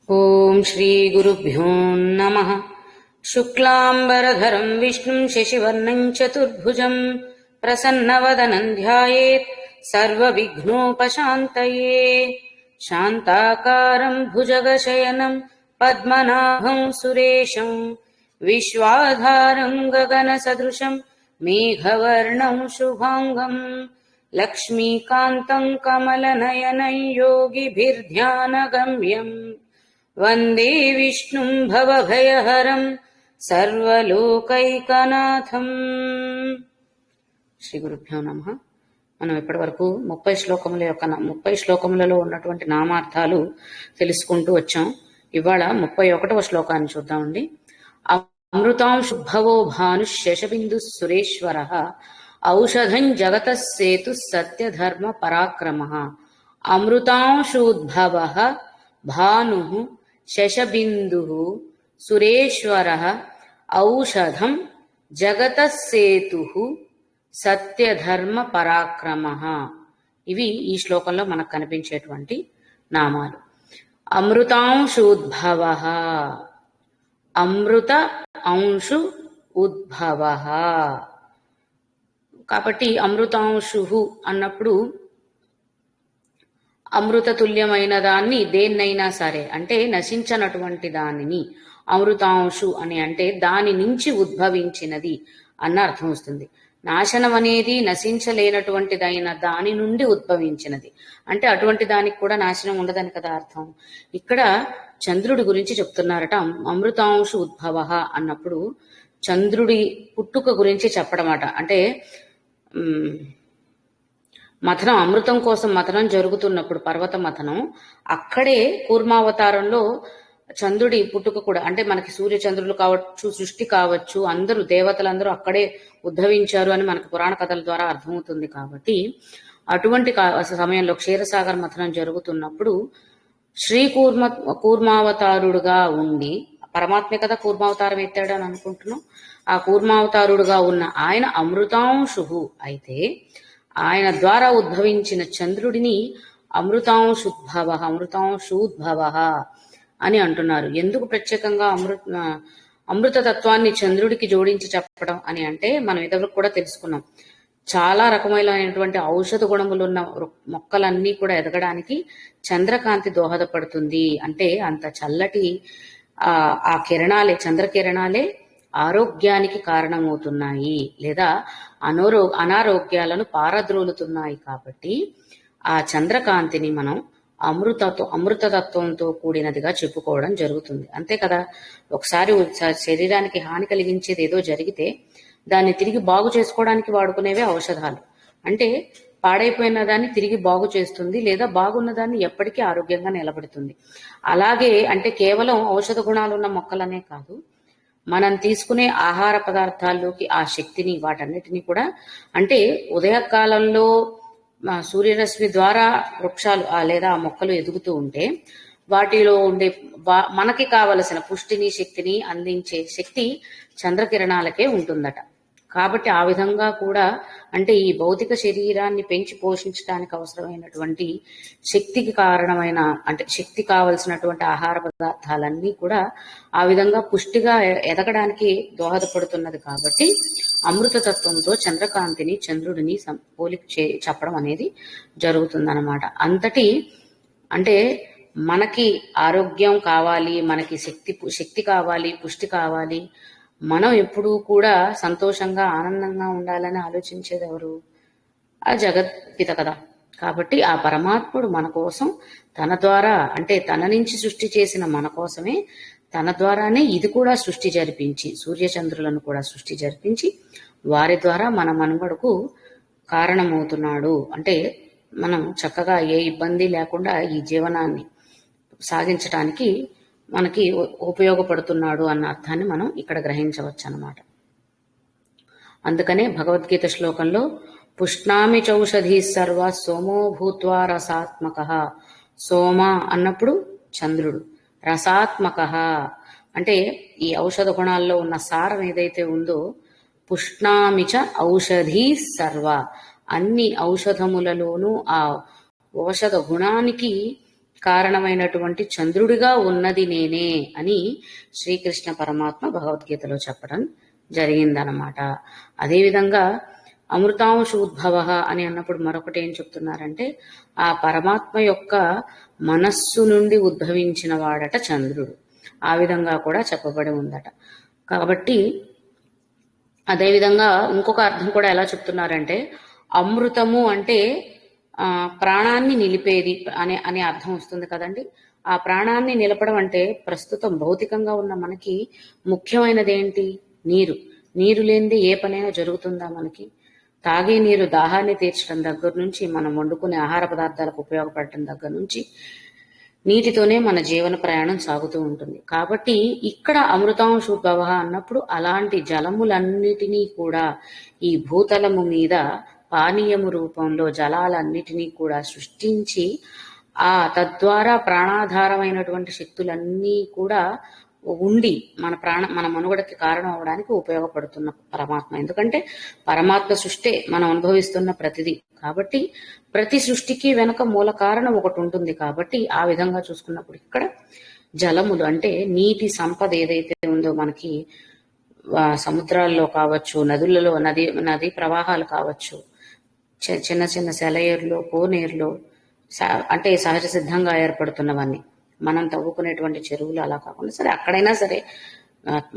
ఓం శ్రీ గురుభ్యో నమః. శుక్లాంబరధరం విష్ణుం శశివర్ణం చతుర్భుజం ప్రసన్నవదనం ధ్యాయేత్ సర్వవిఘ్నోపశాంతయే. శాంతాకారం భుజగశయనం పద్మనాభం సురేశం విశ్వాధారం గగనసదృశం మేఘవర్ణం శుభాంగం లక్ష్మీకాంతం కమలనయనం యోగిభిర్ధ్యానగమ్యం వందే విష్ణుం భవభయహరం సర్వలోకైకనాథం. శ్రీ గురుభ్యో నమః. మనం ఇప్పటి వరకు 30 శ్లోకములలో ఉన్నటువంటి నామార్థాలు తెలుసుకుంటూ వచ్చాం. ఇవాళ 31వ శ్లోకాన్ని చూద్దామండి. అమృతాంశుద్భవో భాను శశబిందు సురేశ్వర ఔషధం జగత సేతు సత్యధర్మ పరాక్రమ. అమృతాంశుద్భవ భాను శశబిందు సురేశ్వర ఔషధం జగత సేతు సత్యధర్మ పరాక్రమ. ఇవి ఈ శ్లోకంలో మనకు కనిపించేటువంటి నామాలు. అమృతాంశుద్భవ, అమృత అంశు ఉద్భవ. కాబట్టి అమృతాంశు అన్నప్పుడు అమృత తుల్యమైన దాన్ని దేన్నైనా సరే అంటే నశించనటువంటి దానిని అమృతాంశు అని అంటే దాని నుంచి ఉద్భవించినది అన్న అర్థం వస్తుంది. నాశనం అనేది నశించలేనటువంటిదైన దాని నుండి ఉద్భవించినది అంటే అటువంటి దానికి కూడా నాశనం ఉండదని కదా అర్థం. ఇక్కడ చంద్రుడి గురించి చెప్తున్నారట. అమృతాంశు ఉద్భవ అన్నప్పుడు చంద్రుడి పుట్టుక గురించి చెప్పడమాట. అంటే మథనం, అమృతం కోసం మథనం జరుగుతున్నప్పుడు పర్వత మథనం, అక్కడే కూర్మావతారంలో చంద్రుడి పుట్టుక కూడా అంటే మనకి సూర్య చంద్రులు కావచ్చు, సృష్టి కావచ్చు, అందరూ దేవతలందరూ అక్కడే ఉద్భవించారు అని మనకు పురాణ కథల ద్వారా అర్థమవుతుంది. కాబట్టి అటువంటి సమయంలో క్షీరసాగర్ మథనం జరుగుతున్నప్పుడు శ్రీ కూర్మావతారుడుగా ఉండి, పరమాత్మే కదా కూర్మావతారం ఎత్తాడు అని అనుకుంటున్నాం. ఆ కూర్మావతారుడుగా ఉన్న ఆయన అమృతాంశు అయితే ఆయన ద్వారా ఉద్భవించిన చంద్రుడిని అమృతాంశుద్భవ, అమృతాంశూద్భవ అని అంటున్నారు. ఎందుకు ప్రత్యేకంగా అమృత తత్వాన్ని చంద్రుడికి జోడించి చెప్పడం అని అంటే మనం ఇదివరకు కూడా తెలుసుకున్నాం. చాలా రకమైనటువంటి ఔషధ గుణములున్న మొక్కలన్నీ కూడా ఎదగడానికి చంద్రకాంతి దోహదపడుతుంది. అంటే అంత చల్లటి ఆ కిరణాలే, చంద్రకిరణాలే ఆరోగ్యానికి కారణమవుతున్నాయి లేదా అనారోగ్యాలను పారద్రోలుతున్నాయి. కాబట్టి ఆ చంద్రకాంతిని మనం అమృతతత్వంతో కూడినదిగా చెప్పుకోవడం జరుగుతుంది. అంతే కదా. ఒకసారి శరీరానికి హాని కలిగించేది ఏదో జరిగితే దాన్ని తిరిగి బాగు చేసుకోవడానికి వాడుకునేవే ఔషధాలు. అంటే పాడైపోయిన దాన్ని తిరిగి బాగు చేస్తుంది లేదా బాగున్న దాన్ని ఎప్పటికీ ఆరోగ్యంగా నిలబెడుతుంది. అలాగే అంటే కేవలం ఔషధ గుణాలున్న మొక్కలనే కాదు, మనం తీసుకునే ఆహార పదార్థాల్లోకి ఆ శక్తిని, వాటన్నిటినీ కూడా అంటే ఉదయకాలంలో సూర్యరశ్మి ద్వారా వృక్షాలు లేదా ఆ మొక్కలు ఎదుగుతూ ఉంటే వాటిలో ఉండే మనకి కావలసిన పుష్టిని, శక్తిని అందించే శక్తి చంద్రకిరణాలకే ఉంటుందట. కాబట్టి ఆ విధంగా కూడా అంటే ఈ భౌతిక శరీరాన్ని పెంచి పోషించడానికి అవసరమైనటువంటి శక్తికి కారణమైన అంటే శక్తి కావలసినటువంటి ఆహార పదార్థాలన్నీ కూడా ఆ విధంగా పుష్టిగా ఎదగడానికి దోహదపడుతున్నది. కాబట్టి అమృతతత్వంతో చంద్రకాంతిని, చంద్రుడిని పోలిక చెప్పడం అనేది జరుగుతుందన్నమాట. అంతటి అంటే మనకి ఆరోగ్యం కావాలి, మనకి శక్తి కావాలి, పుష్టి కావాలి, మనం ఎప్పుడూ కూడా సంతోషంగా ఆనందంగా ఉండాలని ఆలోచించేది ఎవరు? ఆ జగత్పిత కదా. కాబట్టి ఆ పరమాత్ముడు మన కోసం తన ద్వారా అంటే తన నుంచి సృష్టి చేసిన మన కోసమే తన ద్వారానే ఇది కూడా సృష్టి జరిపించి, సూర్యచంద్రులను కూడా సృష్టి జరిపించి వారి ద్వారా మన మనుగడకు కారణమవుతున్నాడు. అంటే మనం చక్కగా ఏ ఇబ్బంది లేకుండా ఈ జీవనాన్ని సాగించటానికి మనకి ఉపయోగపడుతున్నాడు అన్న అర్థాన్ని మనం ఇక్కడ గ్రహించవచ్చు అన్నమాట. అందుకనే భగవద్గీత శ్లోకంలో పుష్ణామి చౌషధి సర్వ సోమో భూత్వా రసాత్మక. సోమ అన్నప్పుడు చంద్రుడు, రసాత్మక అంటే ఈ ఔషధ గుణాల్లో ఉన్న సారం ఏదైతే ఉందో పుష్ణామిచ ఔషధి సర్వ, అన్ని ఔషధములలోనూ ఆ ఔషధ గుణానికి కారణమైనటువంటి చంద్రుడిగా ఉన్నది నేనే అని శ్రీకృష్ణ పరమాత్మ భగవద్గీతలో చెప్పడం జరిగిందనమాట. అదేవిధంగా అమృతాంశోద్భవ అని అన్నప్పుడు మరొకటి ఏం చెప్తున్నారంటే, ఆ పరమాత్మ యొక్క మనస్సు నుండి ఉద్భవించిన వాడట చంద్రుడు. ఆ విధంగా కూడా చెప్పబడి ఉందట. కాబట్టి అదేవిధంగా ఇంకొక అర్థం కూడా ఎలా చెప్తున్నారంటే, అమృతము అంటే ప్రాణాన్ని నిలిపేది అనే అర్థం వస్తుంది కదండి. ఆ ప్రాణాన్ని నిలపడం అంటే ప్రస్తుతం భౌతికంగా ఉన్న మనకి ముఖ్యమైనది ఏంటి? నీరు. నీరు లేనిది ఏ పనైనా జరుగుతుందా మనకి? తాగే నీరు దాహాన్ని తీర్చడం దగ్గర నుంచి, మనం వండుకునే ఆహార పదార్థాలకు ఉపయోగపడటం దగ్గర నుంచి నీటితోనే మన జీవన ప్రయాణం సాగుతూ ఉంటుంది. కాబట్టి ఇక్కడ అమృతాంశోద్భవ అన్నప్పుడు అలాంటి జలములన్నిటినీ కూడా ఈ భూతలము మీద పానీయము రూపంలో జలాలన్నిటినీ కూడా సృష్టించి తద్వారా ప్రాణాధారమైనటువంటి శక్తులన్నీ కూడా ఉండి మన మనుగడకి కారణం అవడానికి ఉపయోగపడుతున్న పరమాత్మ. ఎందుకంటే పరమాత్మ సృష్టే మనం అనుభవిస్తున్న ప్రతిదీ. కాబట్టి ప్రతి సృష్టికి వెనుక మూల కారణం ఒకటి ఉంటుంది. కాబట్టి ఆ విధంగా చూసుకున్నప్పుడు ఇక్కడ జలములు అంటే నీటి సంపద ఏదైతే ఉందో మనకి సముద్రాల్లో కావచ్చు, నదులలో నదీ ప్రవాహాలు కావచ్చు, చిన్న చిన్న సెలయేరులో, కోనేరులో అంటే సహజ సిద్ధంగా ఏర్పడుతున్నవన్నీ, మనం తవ్వుకునేటువంటి చెరువులు అలా కాకుండా సరే అక్కడైనా సరే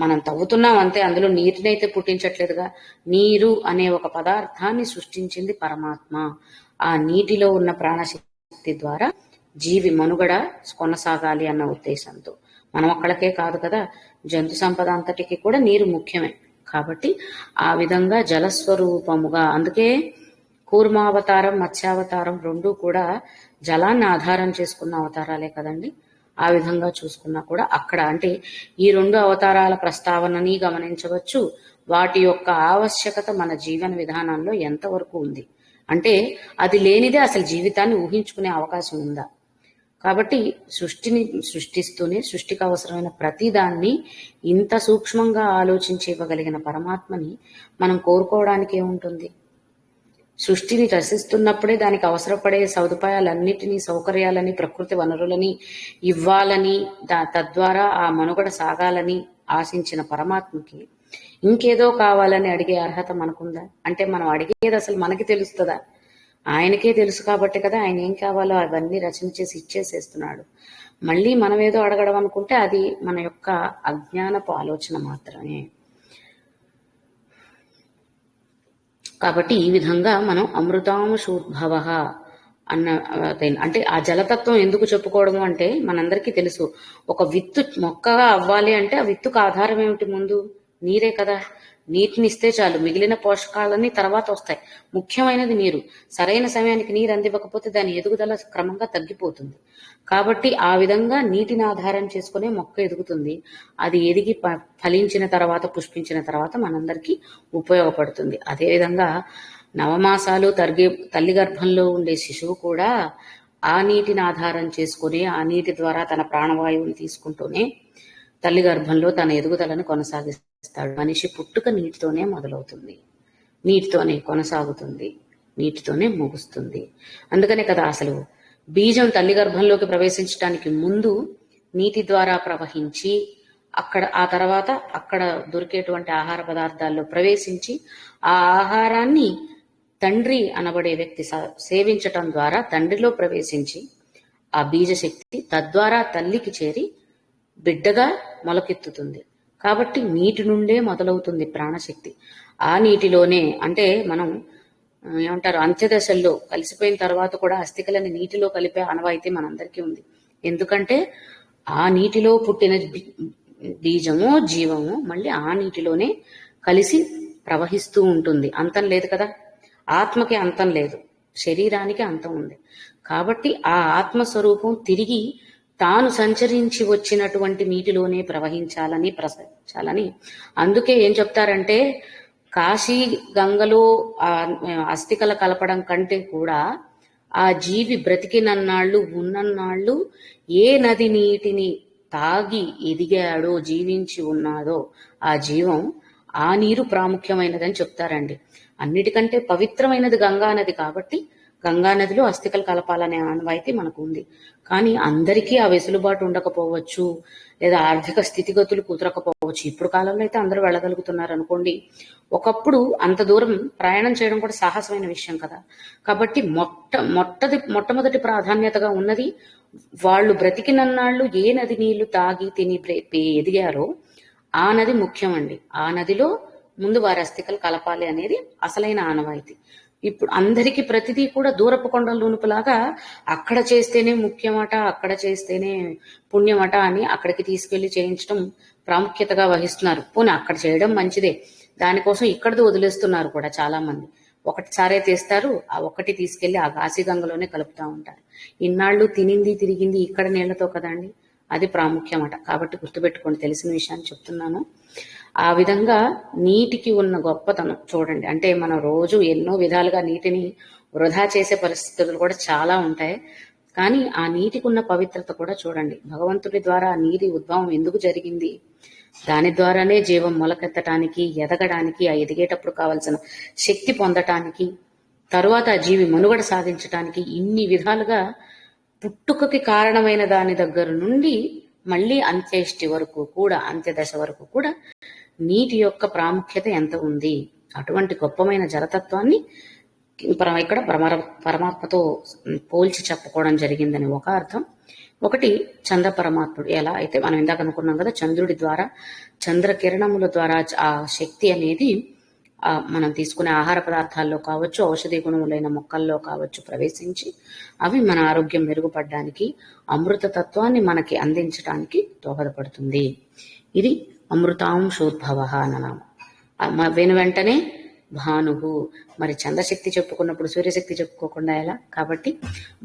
మనం తవ్వుతున్నాం అంతే, అందులో నీటినైతే పుట్టించట్లేదుగా. నీరు అనే ఒక పదార్థాన్ని సృష్టించింది పరమాత్మ. ఆ నీటిలో ఉన్న ప్రాణశక్తి ద్వారా జీవి మనుగడ కొనసాగాలి అన్న ఉద్దేశంతో. మనం అక్కడికే కాదు కదా, జంతు సంపద అంతటికి కూడా నీరు ముఖ్యమే. కాబట్టి ఆ విధంగా జలస్వరూపముగా, అందుకే కూర్మావతారం, మత్స్యావతారం రెండూ కూడా జలాన్ని ఆధారం చేసుకున్న అవతారాలే కదండి. ఆ విధంగా చూసుకున్నా కూడా అక్కడ అంటే ఈ రెండు అవతారాల ప్రస్తావనని గమనించవచ్చు. వాటి యొక్క ఆవశ్యకత మన జీవన విధానంలో ఎంతవరకు ఉంది అంటే అది లేనిదే అసలు జీవితాన్ని ఊహించుకునే అవకాశం ఉందా? కాబట్టి సృష్టిని సృష్టిస్తూనే సృష్టికి అవసరమైన ప్రతిదాన్ని ఇంత సూక్ష్మంగా ఆలోచించి ఇవ్వగలిగిన పరమాత్మని మనం కోరుకోవడానికి ఏముంటుంది? సృష్టిని రచిస్తున్నప్పుడే దానికి అవసరపడే సదుపాయాలన్నిటినీ, సౌకర్యాలని, ప్రకృతి వనరులని ఇవ్వాలని, తద్వారా ఆ మనుగడ సాగాలని ఆశించిన పరమాత్మకి ఇంకేదో కావాలని అడిగే అర్హత మనకుందా? అంటే మనం అడిగేది అసలు మనకి తెలుస్తుందా? ఆయనకే తెలుసు కాబట్టి కదా ఆయన ఏం కావాలో అవన్నీ రచించేసి ఇచ్చేసేస్తున్నాడు. మళ్ళీ మనం ఏదో అడగడం అనుకుంటే అది మన యొక్క అజ్ఞానపు ఆలోచన మాత్రమే. కాబట్టి ఈ విధంగా మనం అమృతాంశోద్భవ అన్న అంటే ఆ జలతత్వం ఎందుకు చెప్పుకోవడము అంటే మనందరికీ తెలుసు. ఒక విత్తు మొక్కగా అవ్వాలి అంటే ఆ విత్తుకు ఆధారం ఏమిటి? ముందు నీరే కదా. నీటిని ఇస్తే చాలు, మిగిలిన పోషకాలన్నీ తర్వాత వస్తాయి. ముఖ్యమైనది నీరు. సరైన సమయానికి నీరు అందివ్వకపోతే దాని ఎదుగుదల క్రమంగా తగ్గిపోతుంది. కాబట్టి ఆ విధంగా నీటిని ఆధారం చేసుకునే మొక్క ఎదుగుతుంది. అది ఎదిగి ఫలించిన తర్వాత, పుష్పించిన తర్వాత మనందరికీ ఉపయోగపడుతుంది. అదేవిధంగా నవమాసాలు తల్లి గర్భంలో ఉండే శిశువు కూడా ఆ నీటిని ఆధారం చేసుకుని ఆ నీటి ద్వారా తన ప్రాణవాయువుని తీసుకుంటూనే తల్లి గర్భంలో తన ఎదుగుదలను కొనసాగిస్తాడు. మనిషి పుట్టుక నీటితోనే మొదలవుతుంది, నీటితోనే కొనసాగుతుంది, నీటితోనే ముగుస్తుంది. అందుకనే కదా అసలు బీజం తల్లి గర్భంలోకి ప్రవేశించడానికి ముందు నీటి ద్వారా ప్రవహించి ఆ తర్వాత అక్కడ దొరికేటువంటి ఆహార పదార్థాల్లో ప్రవేశించి ఆ ఆహారాన్ని తండ్రి అనబడే వ్యక్తి సేవించటం ద్వారా తండ్రిలో ప్రవేశించి ఆ బీజశక్తి తద్వారా తల్లికి చేరి బిడ్డగా మొలకెత్తుతుంది. కాబట్టి నీటి నుండే మొదలవుతుంది ప్రాణశక్తి. ఆ నీటిలోనే అంటే మనం ఏమంటారు, అంత్యదశల్లో కలిసిపోయిన తర్వాత కూడా అస్థికలని నీటిలో కలిపే ఆనవాయితీ మనందరికీ ఉంది. ఎందుకంటే ఆ నీటిలో పుట్టిన బీజము, జీవము మళ్ళీ ఆ నీటిలోనే కలిసి ప్రవహిస్తూ ఉంటుంది. అంతం లేదు కదా. ఆత్మకి అంతం లేదు, శరీరానికి అంతం ఉంది. కాబట్టి ఆ ఆత్మస్వరూపం తిరిగి తాను సంచరించి వచ్చినటువంటి నీటిలోనే ప్రవహించాలని అందుకే ఏం చెప్తారంటే కాశీ గంగలో అస్థికల కలపడం కంటే కూడా ఆ జీవి బ్రతికినన్నాళ్ళు, ఉన్నన్నాళ్ళు ఏ నది నీటిని తాగి ఎదిగాడో, జీవించి ఉన్నాడో ఆ జీవం, ఆ నీరు ప్రాముఖ్యమైనదని చెప్తారండి. అన్నిటికంటే పవిత్రమైనది గంగా నది కాబట్టి గంగా నదిలో అస్థికలు కలపాలనే ఆనవాయితీ మనకు ఉంది. కానీ అందరికీ ఆ వెసులుబాటు ఉండకపోవచ్చు, లేదా ఆర్థిక స్థితిగతులు కుదరకపోవచ్చు. ఇప్పుడు కాలంలో అయితే అందరూ వెళ్ళగలుగుతున్నారు అనుకోండి. ఒకప్పుడు అంత దూరం ప్రయాణం చేయడం కూడా సాహసమైన విషయం కదా. కాబట్టి మొట్టమొదటి ప్రాధాన్యతగా ఉన్నది వాళ్ళు బ్రతికినన్నాళ్ళు ఏ నది నీళ్లు తాగి తిని ఎదిగారో ఆ నది ముఖ్యమండి. ఆ నదిలో ముందు వారి అస్థికలు కలపాలి అనేది అసలైన ఆనవాయితీ. ఇప్పుడు అందరికీ ప్రతిదీ కూడా దూరపు కొండల లూనుపులాగా అక్కడ చేస్తేనే ముఖ్యమట, అక్కడ చేస్తేనే పుణ్యమట అని అక్కడికి తీసుకెళ్లి చేయించడం ప్రాముఖ్యతగా వహిస్తున్నారు. పోనీ అక్కడ చేయడం మంచిదే, దానికోసం ఇక్కడది వదిలేస్తున్నారు కూడా చాలా మంది. ఒకటిసారే తీస్తారు, ఆ ఒక్కటి తీసుకెళ్లి ఆ కాశీగంగలోనే కలుపుతూ ఉంటారు. ఇన్నాళ్ళు తినింది తిరిగింది ఇక్కడ నీళ్లతో కదండి, అది ప్రాముఖ్యమట. కాబట్టి గుర్తుపెట్టుకోండి, తెలిసిన విషయాన్ని చెప్తున్నాను. ఆ విధంగా నీటికి ఉన్న గొప్పతనం చూడండి. అంటే మనం రోజు ఎన్నో విధాలుగా నీటిని వృధా చేసే పరిస్థితులు కూడా చాలా ఉంటాయి. కానీ ఆ నీటికి ఉన్న పవిత్రత కూడా చూడండి. భగవంతుడి ద్వారా ఆ నీటి ఉద్భవం ఎందుకు జరిగింది, దాని ద్వారానే జీవం మొలకెత్తటానికి, ఎదగడానికి, ఆ ఎదిగేటప్పుడు కావలసిన శక్తి పొందటానికి, తరువాత ఆ జీవి మనుగడ సాధించటానికి ఇన్ని విధాలుగా పుట్టుకకి కారణమైన దాని దగ్గర నుండి మళ్ళీ అంత్యేష్టి వరకు కూడా, అంత్యదశ వరకు కూడా నీటి యొక్క ప్రాముఖ్యత ఎంత ఉంది. అటువంటి గొప్పమైన జలతత్వాన్ని ఇక్కడ పరమాత్మతో పోల్చి చెప్పుకోవడం జరిగిందని ఒక అర్థం. ఒకటి చంద్ర పరమాత్ముడు. ఎలా అయితే మనం ఇందాక అనుకున్నాం కదా, చంద్రుడి ద్వారా, చంద్ర కిరణముల ద్వారా ఆ శక్తి అనేది మనం తీసుకునే ఆహార పదార్థాల్లో కావచ్చు, ఔషధి గుణములైన మొక్కల్లో కావచ్చు ప్రవేశించి అవి మన ఆరోగ్యం మెరుగుపడడానికి, అమృత తత్వాన్ని మనకి అందించడానికి దోహదపడుతుంది. ఇది అమృతాంశోద్భవ అన్ననామం. వెంటనే భానువు. మరి చంద్రశక్తి చెప్పుకున్నప్పుడు సూర్యశక్తి చెప్పుకోకుండా ఎలా? కాబట్టి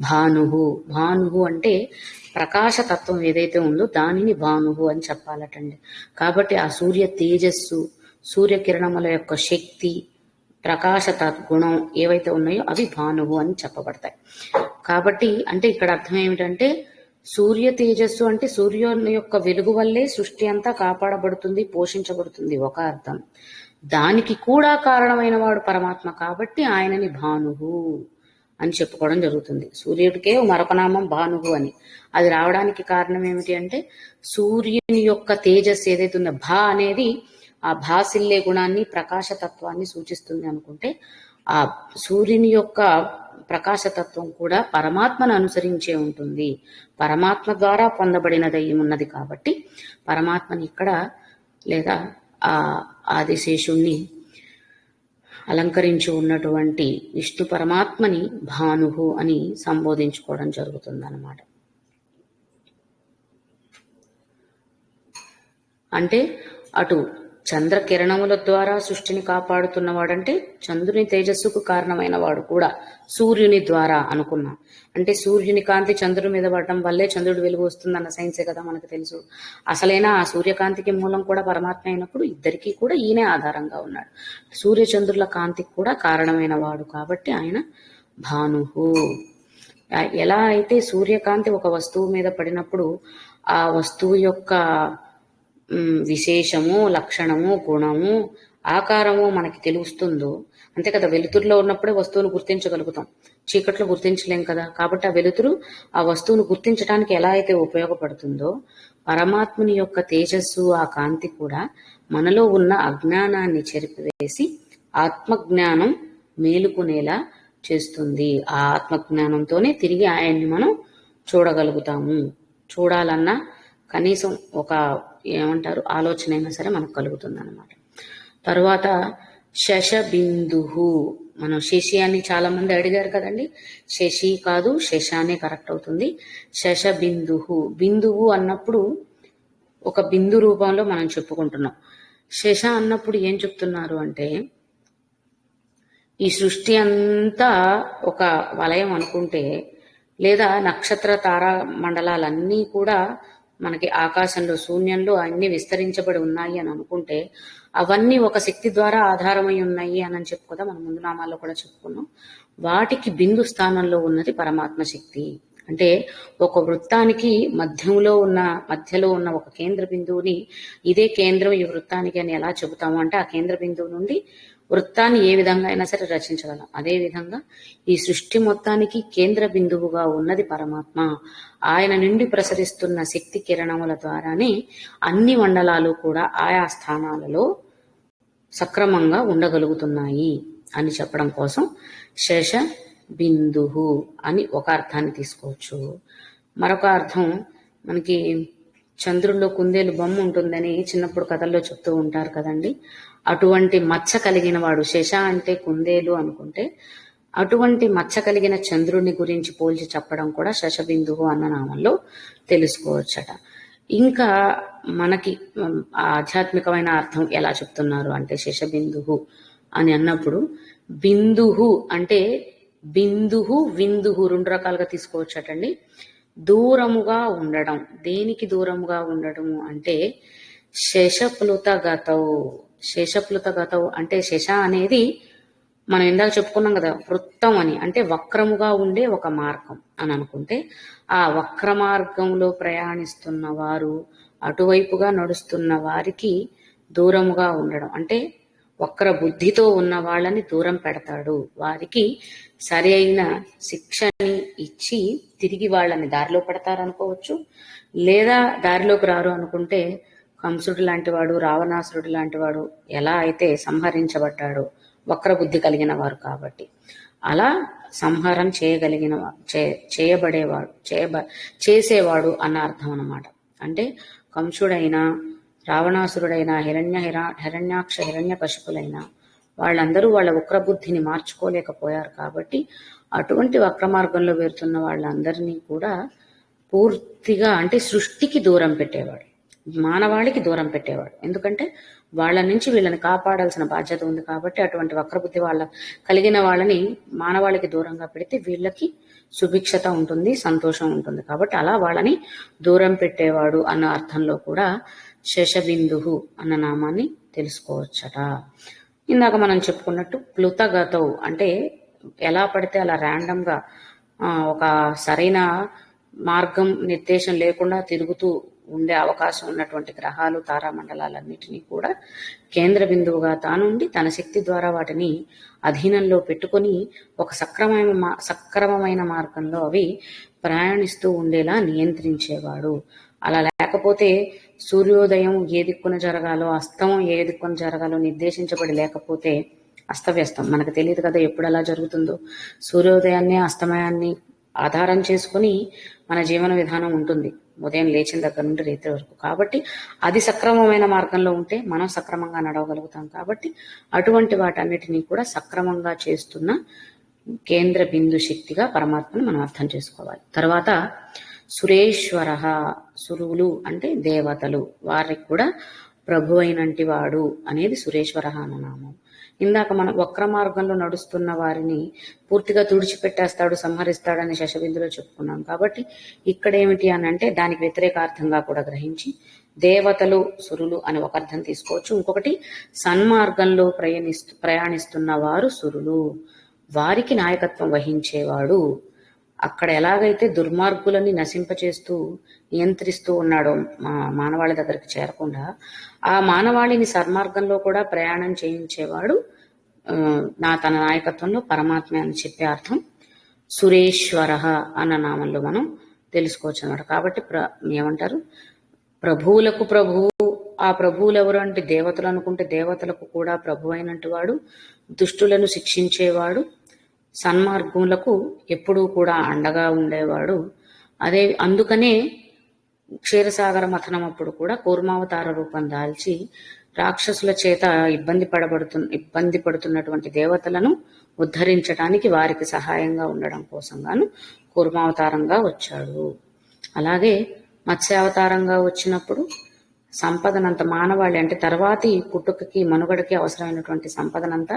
భానువు అంటే ప్రకాశతత్వం ఏదైతే ఉందో దానిని భానువు అని చెప్పాలటండి. కాబట్టి ఆ సూర్య తేజస్సు, సూర్యకిరణముల యొక్క శక్తి, ప్రకాశ గుణం ఏవైతే ఉన్నాయో అవి భానువు అని చెప్పబడతాయి. కాబట్టి అంటే ఇక్కడ అర్థం ఏమిటంటే, సూర్య తేజస్సు అంటే సూర్యుని యొక్క వెలుగు వల్లే సృష్టి అంతా కాపాడబడుతుంది, పోషించబడుతుంది ఒక అర్థం. దానికి కూడా కారణమైన వాడు పరమాత్మ కాబట్టి ఆయనని భానువు అని చెప్పుకోవడం జరుగుతుంది. సూర్యుడికే మరొక నామం భానువు అని. అది రావడానికి కారణం ఏమిటి అంటే, సూర్యుని యొక్క తేజస్సు ఏదైతే ఉందో, భా అనేది ఆ భాసిల్లే గుణాన్ని, ప్రకాశతత్వాన్ని సూచిస్తుంది అనుకుంటే, ఆ సూర్యుని యొక్క ప్రకాశతత్వం కూడా పరమాత్మను అనుసరించే ఉంటుంది. పరమాత్మ ద్వారా పొందబడినదై ఉన్నది కాబట్టి పరమాత్మని ఇక్కడ, లేదా ఆ ఆదిశేషుణ్ణి అలంకరించి ఉన్నటువంటి విష్ణు పరమాత్మని భానువు అని సంబోధించుకోవడం జరుగుతుందన్నమాట. అంటే అటు చంద్ర కిరణముల ద్వారా సృష్టిని కాపాడుతున్నవాడంటే చంద్రుని తేజస్సుకు కారణమైన వాడు కూడా సూర్యుని ద్వారా అనుకున్నాం. అంటే సూర్యుని కాంతి చంద్రుని మీద పడటం వల్లే చంద్రుడు వెలుగు వస్తుందన్న సైన్సే కదా మనకు తెలుసు. అసలైన ఆ సూర్యకాంతికి మూలం కూడా పరమాత్మ అయినప్పుడు ఇద్దరికీ కూడా ఈయనే ఆధారంగా ఉన్నాడు. సూర్యచంద్రుల కాంతికి కూడా కారణమైన వాడు కాబట్టి ఆయన భానువు. ఎలా అయితే సూర్యకాంతి ఒక వస్తువు మీద పడినప్పుడు ఆ వస్తువు యొక్క విశేషము, లక్షణము, గుణము, ఆకారము మనకి తెలుస్తుందో, అంతే కదా. వెలుతురులో ఉన్నప్పుడే వస్తువును గుర్తించగలుగుతాం, చీకట్లో గుర్తించలేం కదా. కాబట్టి ఆ వెలుతురు ఆ వస్తువును గుర్తించడానికి ఎలా అయితే ఉపయోగపడుతుందో, పరమాత్ముని యొక్క తేజస్సు, ఆ కాంతి కూడా మనలో ఉన్న అజ్ఞానాన్ని చెరిపివేసి ఆత్మజ్ఞానం మేలుకునేలా చేస్తుంది. ఆ ఆత్మజ్ఞానంతోనే తిరిగి ఆయన్ని మనం చూడగలుగుతాము. చూడాలన్నా కనీసం ఒక ఏమంటారు ఆలోచన అయినా సరే మనకు కలుగుతుంది అన్నమాట. తరువాత శశబిందుహు. మనం శశి అని చాలా మంది అడిగారు కదండి. శశి కాదు, శశానే కరెక్ట్ అవుతుంది. శశబిందుహు. బిందువు అన్నప్పుడు ఒక బిందు రూపంలో మనం చెప్పుకుంటున్నాం. శశ అన్నప్పుడు ఏం చెప్తున్నారు అంటే, ఈ సృష్టి అంతా ఒక వలయం అనుకుంటే, లేదా నక్షత్ర తారా మండలాలన్నీ కూడా మనకి ఆకాశంలో, శూన్యంలో అన్ని విస్తరించబడి ఉన్నాయి అని అనుకుంటే, అవన్నీ ఒక శక్తి ద్వారా ఆధారమై ఉన్నాయి అని చెప్పు కదా మనం ముందు నామాల్లో కూడా చెప్పుకున్నాం. వాటికి బిందు స్థానంలో ఉన్నది పరమాత్మ శక్తి. అంటే ఒక వృత్తానికి మధ్యలో ఉన్న ఒక కేంద్ర బిందువుని ఇదే కేంద్రం ఈ వృత్తానికి అని ఎలా చెబుతాము అంటే, ఆ కేంద్ర బిందువు నుండి వృత్తాన్ని ఏ విధంగా అయినా సరే రచించగలం. అదే విధంగా ఈ సృష్టి మొత్తానికి కేంద్ర బిందువుగా ఉన్నది పరమాత్మ. ఆయన నుండి ప్రసరిస్తున్న శక్తి కిరణముల ద్వారానే అన్ని మండలాలు కూడా ఆయా స్థానాలలో సక్రమంగా ఉండగలుగుతున్నాయి అని చెప్పడం కోసం శేష బిందువు అని ఒక అర్థాన్ని తీసుకోవచ్చు. మరొక అర్థం, మనకి చంద్రుల్లో కుందేలు బొమ్మ ఉంటుందని చిన్నప్పుడు కథల్లో చెప్తూ ఉంటారు కదండి. అటువంటి మచ్చ కలిగిన వాడు, శేష అంటే కుందేలు అనుకుంటే అటువంటి మచ్చ కలిగిన చంద్రుని గురించి పోల్చి చెప్పడం కూడా శశబిందువు అన్న నామంలో తెలుసుకోవచ్చట. ఇంకా మనకి ఆధ్యాత్మికమైన అర్థం ఎలా చెప్తున్నారు అంటే శశబిందువు అని అన్నప్పుడు బిందువు అంటే బిందువు విందువు రెండు రకాలుగా తీసుకోవచ్చటండి. దూరముగా ఉండడం. దేనికి దూరముగా ఉండడం అంటే శశప్లుత గతవు. శేషప్లుత గతవు అంటే శశ అనేది మనం ఇందాక చెప్పుకున్నాం కదా, వృత్తం అని, అంటే వక్రముగా ఉండే ఒక మార్గం అని అనుకుంటే ఆ వక్ర మార్గంలో ప్రయాణిస్తున్న వారు, అటువైపుగా నడుస్తున్న వారికి దూరముగా ఉండడం అంటే వక్ర బుద్ధితో ఉన్న వాళ్ళని దూరం పెడతాడు. వారికి సరి అయిన శిక్షని ఇచ్చి తిరిగి వాళ్ళని దారిలో పెడతారనుకోవచ్చు. లేదా దారిలోకి రారు అనుకుంటే కంసుడు లాంటి వాడు, రావణాసురుడు లాంటి వాడు ఎలా అయితే సంహరించబడ్డాడో వక్ర బుద్ధి కలిగిన వారు కాబట్టి, అలా సంహారం చేయగలిగిన చేయబడేవాడు చేసేవాడు అన్న అర్థం అన్నమాట. అంటే కంసుడైనా, రావణాసురుడైనా, హిరణ్యాక్ష హిరణ్య కశిపులైనా వాళ్ళందరూ వాళ్ళ వక్రబుద్ధిని మార్చుకోలేకపోయారు కాబట్టి అటువంటి వక్ర మార్గంలో వెళ్తున్న వాళ్ళందరినీ కూడా పూర్తిగా అంటే సృష్టికి దూరం పెట్టేవాడు, మానవాళికి దూరం పెట్టేవాడు. ఎందుకంటే వాళ్ళ నుంచి వీళ్ళని కాపాడాల్సిన బాధ్యత ఉంది కాబట్టి అటువంటి వక్రబుద్ధి వాళ్ళ కలిగిన వాళ్ళని మానవాళికి దూరంగా పెడితే వీళ్ళకి సుభిక్షత ఉంటుంది, సంతోషం ఉంటుంది. కాబట్టి అలా వాళ్ళని దూరం పెట్టేవాడు అన్న అర్థంలో కూడా శశబిందువు అన్న నామాన్ని తెలుసుకోవచ్చట. ఇందాక మనం చెప్పుకున్నట్టు ప్లుతగతవు అంటే ఎలా పడితే అలా ర్యాండమ్గా ఒక సరైన మార్గం నిర్దేశం లేకుండా తిరుగుతూ ఉండే అవకాశం ఉన్నటువంటి గ్రహాలు, తారామండలాలన్నిటినీ కూడా కేంద్ర బిందువుగా తానుండి తన శక్తి ద్వారా వాటిని అధీనంలో పెట్టుకొని ఒక సక్రమమైన మార్గంలో అవి ప్రయాణిస్తూ ఉండేలా నియంత్రించేవాడు. అలా లేకపోతే సూర్యోదయం ఏ దిక్కున జరగాలో, అస్తమం ఏ దిక్కున జరగాలో నిర్దేశించబడి లేకపోతే అస్తవ్యస్తం. మనకు తెలియదు కదా ఎప్పుడు అలా జరుగుతుందో. సూర్యోదయాన్ని అస్తమయాన్ని ఆధారం చేసుకుని మన జీవన విధానం ఉంటుంది, ఉదయం లేచిన దగ్గర నుండి రేత్రి వరకు. కాబట్టి అది సక్రమమైన మార్గంలో ఉంటే మనం సక్రమంగా నడవగలుగుతాం. కాబట్టి అటువంటి వాటన్నిటినీ కూడా సక్రమంగా చేస్తున్న కేంద్ర బిందు శక్తిగా పరమాత్మను మనం అర్థం చేసుకోవాలి. తర్వాత సురేశ్వర, సురువులు అంటే దేవతలు, వారికి కూడా ప్రభు అయినంటి వాడు అనేది సురేశ్వర అన్న నామం. ఇందాక మనం వక్ర మార్గంలో నడుస్తున్న వారిని పూర్తిగా తుడిచిపెట్టేస్తాడు, సంహరిస్తాడని శశబిందులో చెప్పుకున్నాం. కాబట్టి ఇక్కడ ఏమిటి అని అంటే దానికి వ్యతిరేకార్థంగా కూడా గ్రహించి దేవతలు సురులు అని ఒక అర్థం తీసుకోవచ్చు. ఇంకొకటి సన్మార్గంలో ప్రయాణిస్తున్న వారు సురులు, వారికి నాయకత్వం వహించేవాడు. అక్కడ ఎలాగైతే దుర్మార్గులని నశింపచేస్తూ నియంత్రిస్తూ ఉన్నాడో మానవాళి దగ్గరికి చేరకుండా, ఆ మానవాళిని సన్మార్గంలో కూడా ప్రయాణం చేయించేవాడు తన నాయకత్వంలో పరమాత్మ అని చెప్పే అర్థం సురేశ్వర అన్న నామంలో మనం తెలుసుకోవచ్చు అన్నమాట. కాబట్టి ఏమంటారు, ప్రభువులకు ప్రభువు. ఆ ప్రభువులు ఎవరు అంటే దేవతలు అనుకుంటే దేవతలకు కూడా ప్రభు అయినట్టు వాడు, దుష్టులను శిక్షించేవాడు, సన్మార్గములకు ఎప్పుడూ కూడా అండగా ఉండేవాడు. అందుకనే క్షీరసాగర మథనం అప్పుడు కూడా కూర్మావతార రూపం దాల్చి రాక్షసుల చేత ఇబ్బంది పడుతున్నటువంటి దేవతలను ఉద్ధరించడానికి, వారికి సహాయంగా ఉండడం కోసం గాను కూర్మావతారంగా వచ్చాడు. అలాగే మత్స్యావతారంగా వచ్చినప్పుడు సంపదనంతా మానవాళి అంటే తర్వాతి పుట్టుకకి మనుగడకి అవసరమైనటువంటి సంపదనంతా,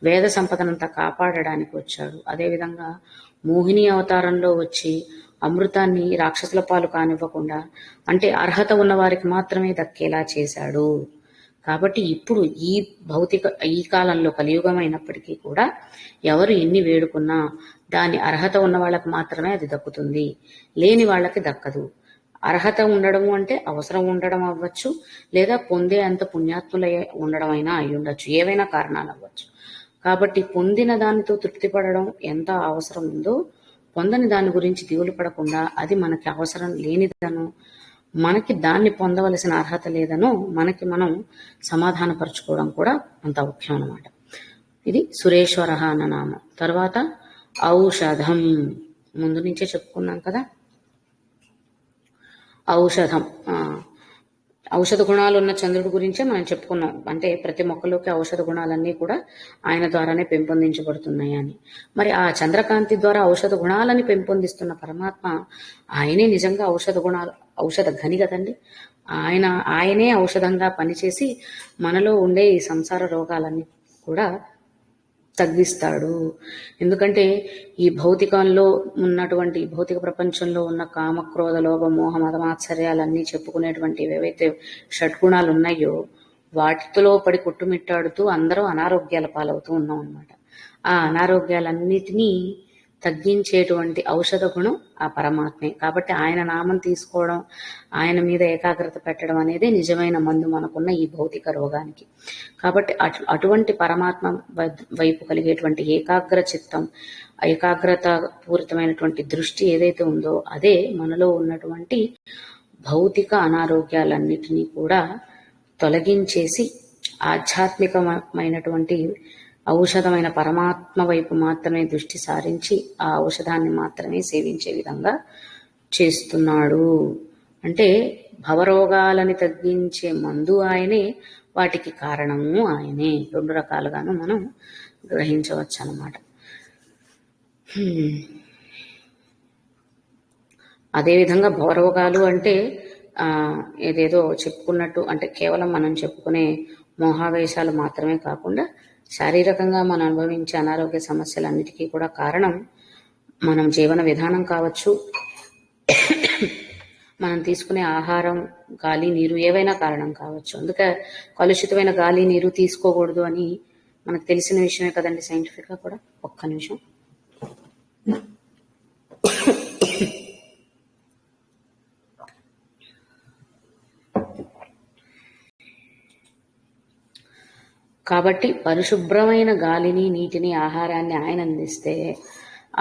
వేద సంపదనంతా కాపాడడానికి వచ్చాడు. అదేవిధంగా మోహిని అవతారంలో వచ్చి అమృతాన్ని రాక్షసుల పాలు కానివ్వకుండా, అంటే అర్హత ఉన్న వారికి మాత్రమే దక్కేలా చేశాడు. కాబట్టి ఇప్పుడు ఈ కాలంలో కలియుగం అయినప్పటికీ కూడా ఎవరు ఎన్ని వేడుకున్నా దాని అర్హత ఉన్న వాళ్ళకి మాత్రమే అది దక్కుతుంది, లేని వాళ్ళకి దక్కదు. అర్హత ఉండడము అంటే అవసరం ఉండడం అవ్వచ్చు, లేదా పొందే అంత పుణ్యాత్ముల ఉండడం అయినా అయి ఉండొచ్చు, ఏవైనా కారణాలు అవ్వచ్చు. కాబట్టి పొందిన దానితో తృప్తి పడడం ఎంత అవసరం ఉందో, పొందని దాని గురించి దిగులు పడకుండా అది మనకి అవసరం లేనిదనో, మనకి దాన్ని పొందవలసిన అర్హత లేదనో మనకి మనం సమాధానపరచుకోవడం కూడా అంత ముఖ్యం అన్నమాట. ఇది సురేశ్వర అన్న నామం. తర్వాత ఔషధం, ముందు నుంచే చెప్పుకున్నాం కదా. ఔషధం, ఔషధ గుణాలు ఉన్న చంద్రుడి గురించే మనం చెప్పుకున్నాం. అంటే ప్రతి మొక్కలోకి ఔషధ గుణాలన్నీ కూడా ఆయన ద్వారానే పెంపొందించబడుతున్నాయి అని. మరి ఆ చంద్రకాంతి ద్వారా ఔషధ గుణాలని పెంపొందిస్తున్న పరమాత్మ ఆయనే నిజంగా ఔషధ ఘని కదండి. ఆయనే ఔషధంగా పనిచేసి మనలో ఉండే ఈ సంసార రోగాలన్నీ కూడా తగ్గిస్తాడు. ఎందుకంటే ఈ భౌతికంలో ఉన్నటువంటి భౌతిక ప్రపంచంలో ఉన్న కామ, క్రోధ, లోభ, మోహ, మదమాత్సర్యాలన్నీ చెప్పుకునేటువంటి ఏవైతే షడ్గుణాలు ఉన్నాయో వాటితో పడి కొట్టుమిట్టాడుతూ అందరూ అనారోగ్యాల పాలవుతూ ఉన్నాం అన్నమాట. ఆ అనారోగ్యాలన్నిటినీ తగ్గించేటువంటి ఔషధ గుణం ఆ పరమాత్మే. కాబట్టి ఆయన నామం తీసుకోవడం, ఆయన మీద ఏకాగ్రత పెట్టడం అనేది నిజమైన మందు మనకున్న ఈ భౌతిక రోగానికి. కాబట్టి అటువంటి పరమాత్మ వైపు కలిగేటువంటి ఏకాగ్ర చిత్తం, ఏకాగ్రత పూరితమైనటువంటి దృష్టి ఏదైతే ఉందో అదే మనలో ఉన్నటువంటి భౌతిక అనారోగ్యాలన్నిటినీ కూడా తొలగించేసి ఆధ్యాత్మికమైనటువంటి ఔషధమైన పరమాత్మ వైపు మాత్రమే దృష్టి సారించి ఆ ఔషధాన్ని మాత్రమే సేవించే విధంగా చేస్తున్నాడు. అంటే భవరోగాలని తగ్గించే మందు ఆయనే, వాటికి కారణము ఆయనే. రెండు రకాలుగాను మనం గ్రహించవచ్చు అన్నమాట. అదేవిధంగా భవరోగాలు అంటే ఏదేదో చెప్పుకున్నట్టు అంటే కేవలం మనం చెప్పుకునే మోహావేశాలు మాత్రమే కాకుండా శారీరకంగా మనం అనుభవించే అనారోగ్య సమస్యలన్నిటికీ కూడా కారణం మనం జీవన విధానం కావచ్చు, మనం తీసుకునే ఆహారం, గాలి, నీరు ఏవైనా కారణం కావచ్చు. అందుకే కలుషితమైన గాలి, నీరు తీసుకోకూడదు అని మనకు తెలిసిన విషయమే కదండి సైంటిఫిక్గా కూడా. ఒక్క నిమిషం. కాబట్టి పరిశుభ్రమైన గాలిని, నీటిని, ఆహారాన్ని ఆయన అందిస్తే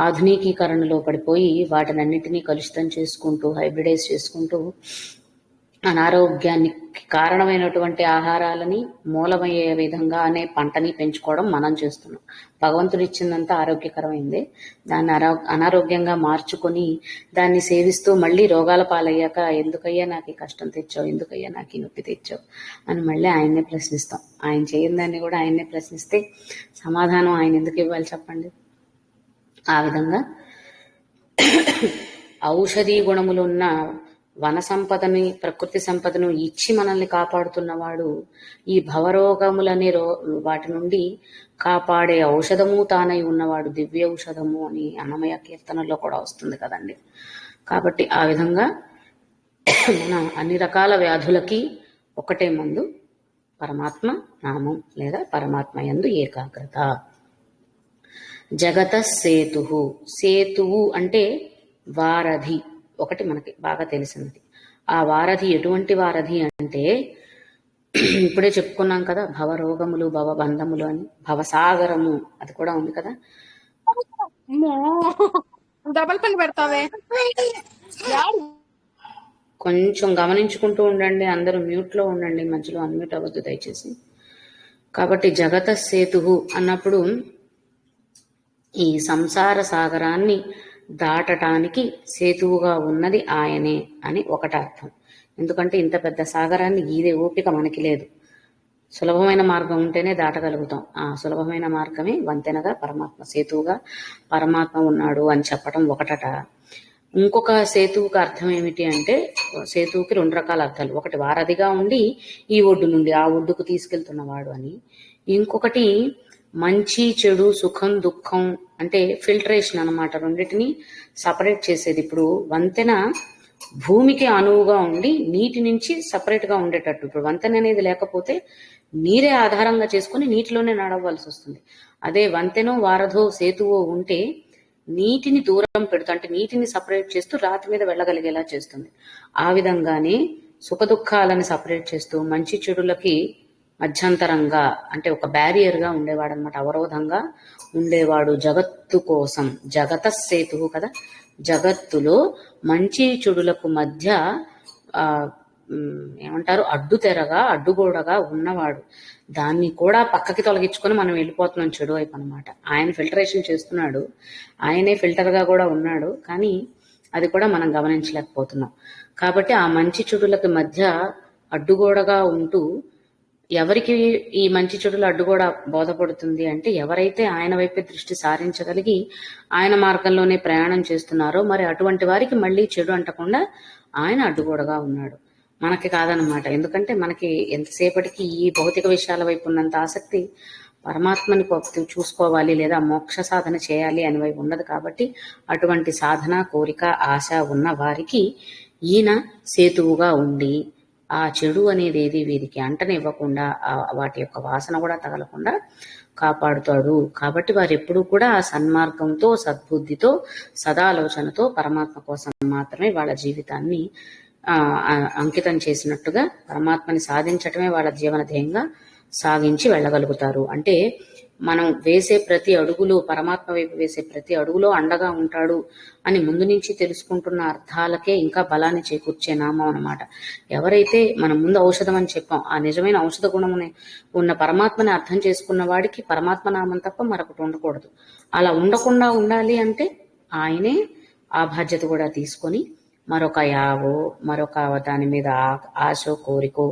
ఆధునికీకరణలో పడిపోయి వాటినన్నిటినీ కలుషితం చేసుకుంటూ, హైబ్రిడైజ్ చేసుకుంటూ అనారోగ్యానికి కారణమైనటువంటి ఆహారాలని మూలమయ్యే విధంగానే పంటని పెంచుకోవడం మనం చేస్తున్నాం. భగవంతుడు ఇచ్చిందంతా ఆరోగ్యకరమైందే, దాన్ని అనారోగ్యంగా మార్చుకొని దాన్ని సేవిస్తూ మళ్ళీ రోగాల పాలయ్యాక ఎందుకయ్యా నాకు ఈ కష్టం తెచ్చావు, ఎందుకయ్యా నాకు ఈ నొప్పి తెచ్చావు అని మళ్ళీ ఆయన్నే ప్రశ్నిస్తాం. ఆయన చేయని దాన్ని కూడా ఆయన్నే ప్రశ్నిస్తే సమాధానం ఆయన ఎందుకు ఇవ్వాలి చెప్పండి. ఆ విధంగా ఔషధీ గుణములున్న వన సంపదని, ప్రకృతి సంపదను ఇచ్చి మనల్ని కాపాడుతున్నవాడు ఈ భవరోగములనే వాటి నుండి కాపాడే ఔషధము తానై ఉన్నవాడు, దివ్య ఔషధము అని అన్నమయ్య కీర్తనలో కూడా వస్తుంది కదండి. కాబట్టి ఆ విధంగా మన అన్ని రకాల వ్యాధులకి ఒకటే మందు పరమాత్మ నామం లేదా పరమాత్మ యందు ఏకాగ్రత. జగత సేతువు, సేతువు అంటే వారధి ఒకటి మనకి బాగా తెలిసినది. ఆ వారధి ఎటువంటి వారధి అంటే ఇప్పుడే చెప్పుకున్నాం కదా, భవరోగములు, భవబంధములు అని. భవసాగరము అది కూడా ఉంది కదా. డబల్ పెన్ పెడతావే, కొంచెం గమనించుకుంటూ ఉండండి, అందరూ మ్యూట్లో ఉండండి, మధ్యలో అన్మ్యూట్ అవ్వద్దు దయచేసి. కాబట్టి జగత సేతువు అన్నప్పుడు ఈ సంసార సాగరాన్ని దాటటానికి సేతువుగా ఉన్నది ఆయనే అని ఒకటి అర్థం. ఎందుకంటే ఇంత పెద్ద సాగరాన్ని గీదే ఓపిక మనకి లేదు. సులభమైన మార్గం ఉంటేనే దాటగలుగుతాం. ఆ సులభమైన మార్గమే వంతెనగా పరమాత్మ, సేతువుగా పరమాత్మ ఉన్నాడు అని చెప్పడం ఒకటట. ఇంకొక సేతువుకి అర్థం ఏమిటి అంటే, సేతువుకి రెండు రకాల అర్థాలు. ఒకటి వారధిగా ఉండి ఈ ఒడ్డు నుండి ఆ ఒడ్డుకు తీసుకెళ్తున్నవాడు అని. ఇంకొకటి మంచి, చెడు, సుఖం, దుఃఖం అంటే ఫిల్టరేషన్ అనమాట. రెండింటిని సపరేట్ చేసేది. ఇప్పుడు వంతెన భూమికి అనువుగా ఉండి నీటి నుంచి సపరేట్గా ఉండేటట్టు. ఇప్పుడు వంతెన అనేది లేకపోతే నీరే ఆధారంగా చేసుకుని నీటిలోనే నడవలసి వస్తుంది. అదే వంతెనో, వారధో, సేతువో ఉంటే నీటిని దూరం పెడుతూ, అంటే నీటిని సపరేట్ చేస్తూ రాతి మీద వెళ్ళగలిగేలా చేస్తుంది. ఆ విధంగానే సుఖ దుఃఖాలను సపరేట్ చేస్తూ మంచి చెడులకి మధ్యంతరంగా అంటే ఒక బ్యారియర్గా ఉండేవాడు అనమాట, అవరోధంగా ఉండేవాడు జగత్తు కోసం. జగత సేతు కదా, జగత్తులో మంచి చెడులకు మధ్య ఆ ఏమంటారు అడ్డుతెరగా అడ్డుగోడగా ఉన్నవాడు. దాన్ని కూడా పక్కకి తొలగించుకొని మనం వెళ్ళిపోతున్నాం చెడు వైపు అనమాట. ఆయన ఫిల్టరేషన్ చేస్తున్నాడు, ఆయనే ఫిల్టర్గా కూడా ఉన్నాడు, కానీ అది కూడా మనం గమనించలేకపోతున్నాం. కాబట్టి ఆ మంచి చెడులకి మధ్య అడ్డుగోడగా ఉంటూ ఎవరికి ఈ మంచి చెడులు అడ్డుగోడ బోధపడుతుంది అంటే ఎవరైతే ఆయన వైపే దృష్టి సారించగలిగి ఆయన మార్గంలోనే ప్రయాణం చేస్తున్నారో మరి అటువంటి వారికి మళ్ళీ చెడు అంటకుండా ఆయన అడ్డుగోడగా ఉన్నాడు. మనకి కాదనమాట. ఎందుకంటే మనకి ఎంతసేపటికి ఈ భౌతిక విషయాల వైపు ఉన్నంత ఆసక్తి పరమాత్మని చూసుకోవాలి లేదా మోక్ష సాధన చేయాలి అని వైపు ఉన్నది. కాబట్టి అటువంటి సాధన, కోరిక, ఆశ ఉన్న వారికి ఈయన సేతువుగా ఉండి ఆ చెడు అనేది ఏది వీరికి అంటనివ్వకుండా వాటి యొక్క వాసన కూడా తగలకుండా కాపాడుతాడు. కాబట్టి వారు ఎప్పుడూ కూడా ఆ సన్మార్గంతో, సద్బుద్ధితో, సదాలోచనతో పరమాత్మ కోసం మాత్రమే వాళ్ళ జీవితాన్ని అంకితం చేసినట్టుగా పరమాత్మని సాధించటమే వాళ్ళ జీవన ధ్యేయంగా సాగించి వెళ్ళగలుగుతారు. అంటే మనం వేసే ప్రతి అడుగులో, పరమాత్మ వైపు వేసే ప్రతి అడుగులో అండగా ఉంటాడు అని ముందు నుంచి తెలుసుకుంటున్న అర్థాలకే ఇంకా బలాన్ని చేకూర్చే నామం అన్నమాట. ఎవరైతే మనం ముందు ఔషధం అని చెప్పాం, ఆ నిజమైన ఔషధ గుణమునే ఉన్న పరమాత్మని అర్థం చేసుకున్న వాడికి పరమాత్మ నామం తప్ప మరొకటి ఉండకూడదు. అలా ఉండకుండా ఉండాలి అంటే ఆయనే ఆ బాధ్యత కూడా తీసుకొని మరొక యావో మరొక దాని మీద ఆశో కోరికో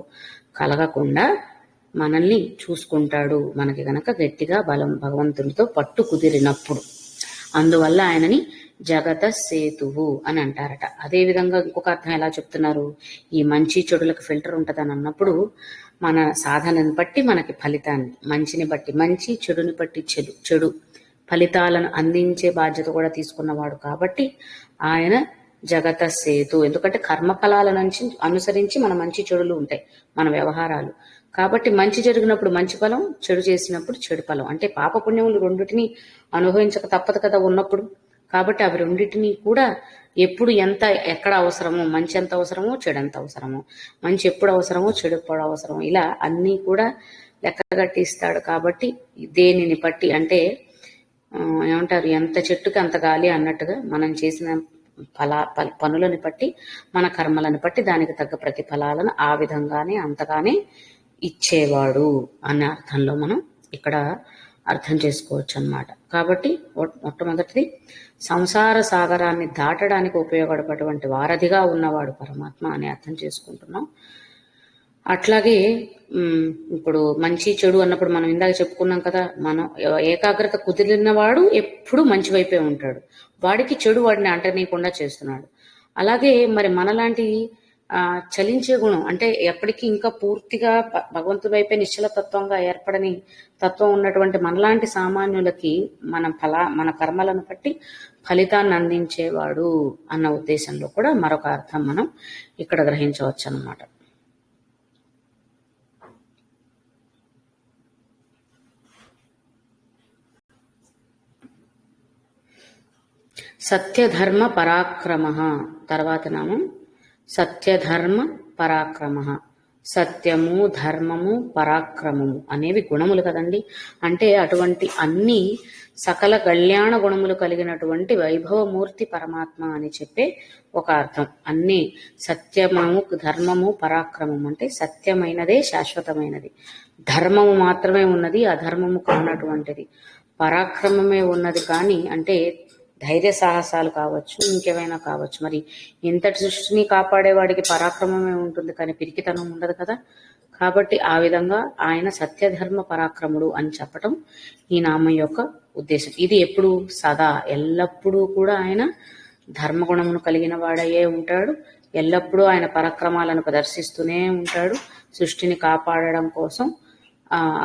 కలగకుండా మనల్ని చూసుకుంటాడు, మనకి గనక గట్టిగా భగవంతునితో పట్టు కుదిరినప్పుడు. అందువల్ల ఆయనని జగత సేతువు అని అంటారట. అదేవిధంగా ఇంకొక అర్థం ఎలా చెప్తున్నారు, ఈ మంచి చెడులకు ఫిల్టర్ ఉంటుందని అన్నప్పుడు మన సాధనని బట్టి మనకి ఫలితాన్ని, మంచిని బట్టి మంచి, చెడుని బట్టి చెడు ఫలితాలను అందించే బాధ్యత కూడా తీసుకున్నవాడు. కాబట్టి ఆయన జగత సేతు. ఎందుకంటే కర్మఫలాల నుంచి అనుసరించి మన మంచి చెడులు ఉంటాయి మన వ్యవహారాలు. కాబట్టి మంచి జరిగినప్పుడు మంచి ఫలం, చెడు చేసినప్పుడు చెడు ఫలం. అంటే పాపపుణ్యములు రెండింటినీ అనుభవించక తప్పదు కదా ఉన్నప్పుడు. కాబట్టి అవి రెండింటినీ కూడా ఎప్పుడు ఎక్కడ అవసరమో, మంచి ఎంత అవసరమో చెడు ఎంత అవసరమో, మంచి ఎప్పుడు అవసరమో చెడు ఎప్పుడు అవసరమో, ఇలా అన్నీ కూడా లెక్కగట్టిస్తాడు. కాబట్టి దేనిని బట్టి అంటే ఏమంటారు, ఎంత చెట్టుకి అంత గాలి అన్నట్టుగా మనం చేసిన పనులను బట్టి, మన కర్మలను బట్టి దానికి తగ్గ ప్రతిఫలాలను ఆ విధంగానే అంతగానే ఇచ్చేవాడు అనే అర్థంలో మనం ఇక్కడ అర్థం చేసుకోవచ్చు అన్నమాట. కాబట్టి మొట్టమొదటిది సంసార సాగరాన్ని దాటడానికి ఉపయోగపడేటువంటి వారధిగా ఉన్నవాడు పరమాత్మ అని అర్థం చేసుకుంటున్నాం. అట్లాగే ఇప్పుడు మంచి చెడు అన్నప్పుడు మనం ఇందాక చెప్పుకున్నాం కదా, మనం ఏకాగ్రత కుదిరినవాడు ఎప్పుడు మంచి వైపే ఉంటాడు, వాడికి చెడు వాడిని అంటనీయకుండా చేస్తున్నాడు. అలాగే మరి మనలాంటి చలించే గుణం అంటే ఎప్పటికీ ఇంకా పూర్తిగా భగవంతుడి వైపే నిశ్చల తత్వంగా ఏర్పడని తత్వం ఉన్నటువంటి మనలాంటి సామాన్యులకి మన కర్మలను బట్టి ఫలితాన్ని అందించేవాడు అన్న ఉద్దేశంలో కూడా మరొక అర్థం మనం ఇక్కడ గ్రహించవచ్చు అన్నమాట. సత్యధర్మ పరాక్రమ, తర్వాత నామం సత్యధర్మ పరాక్రమ. సత్యము, ధర్మము, పరాక్రమము అనేవి గుణములు కదండి. అంటే అటువంటి అన్ని సకల కళ్యాణ గుణములు కలిగినటువంటి వైభవమూర్తి పరమాత్మ అని చెప్పే ఒక అర్థం. అన్ని సత్యము, ధర్మము, పరాక్రమము అంటే సత్యమైనదే శాశ్వతమైనది, ధర్మము మాత్రమే ఉన్నది, అధర్మము కానటువంటిది, పరాక్రమమే ఉన్నది. కానీ అంటే ధైర్య సాహసాలు కావచ్చు, ఇంకేమైనా కావచ్చు. మరి ఇంతటి సృష్టిని కాపాడేవాడికి పరాక్రమమే ఉంటుంది కానీ పిరికితనం ఉండదు కదా. కాబట్టి ఆ విధంగా ఆయన సత్యధర్మ పరాక్రముడు అని చెప్పటం ఈ నామం యొక్క ఉద్దేశం. ఇది ఎప్పుడు సదా ఎల్లప్పుడూ కూడా ఆయన ధర్మగుణమును కలిగిన వాడయ్యే ఉంటాడు, ఎల్లప్పుడూ ఆయన పరాక్రమాలను ప్రదర్శిస్తూనే ఉంటాడు, సృష్టిని కాపాడడం కోసం,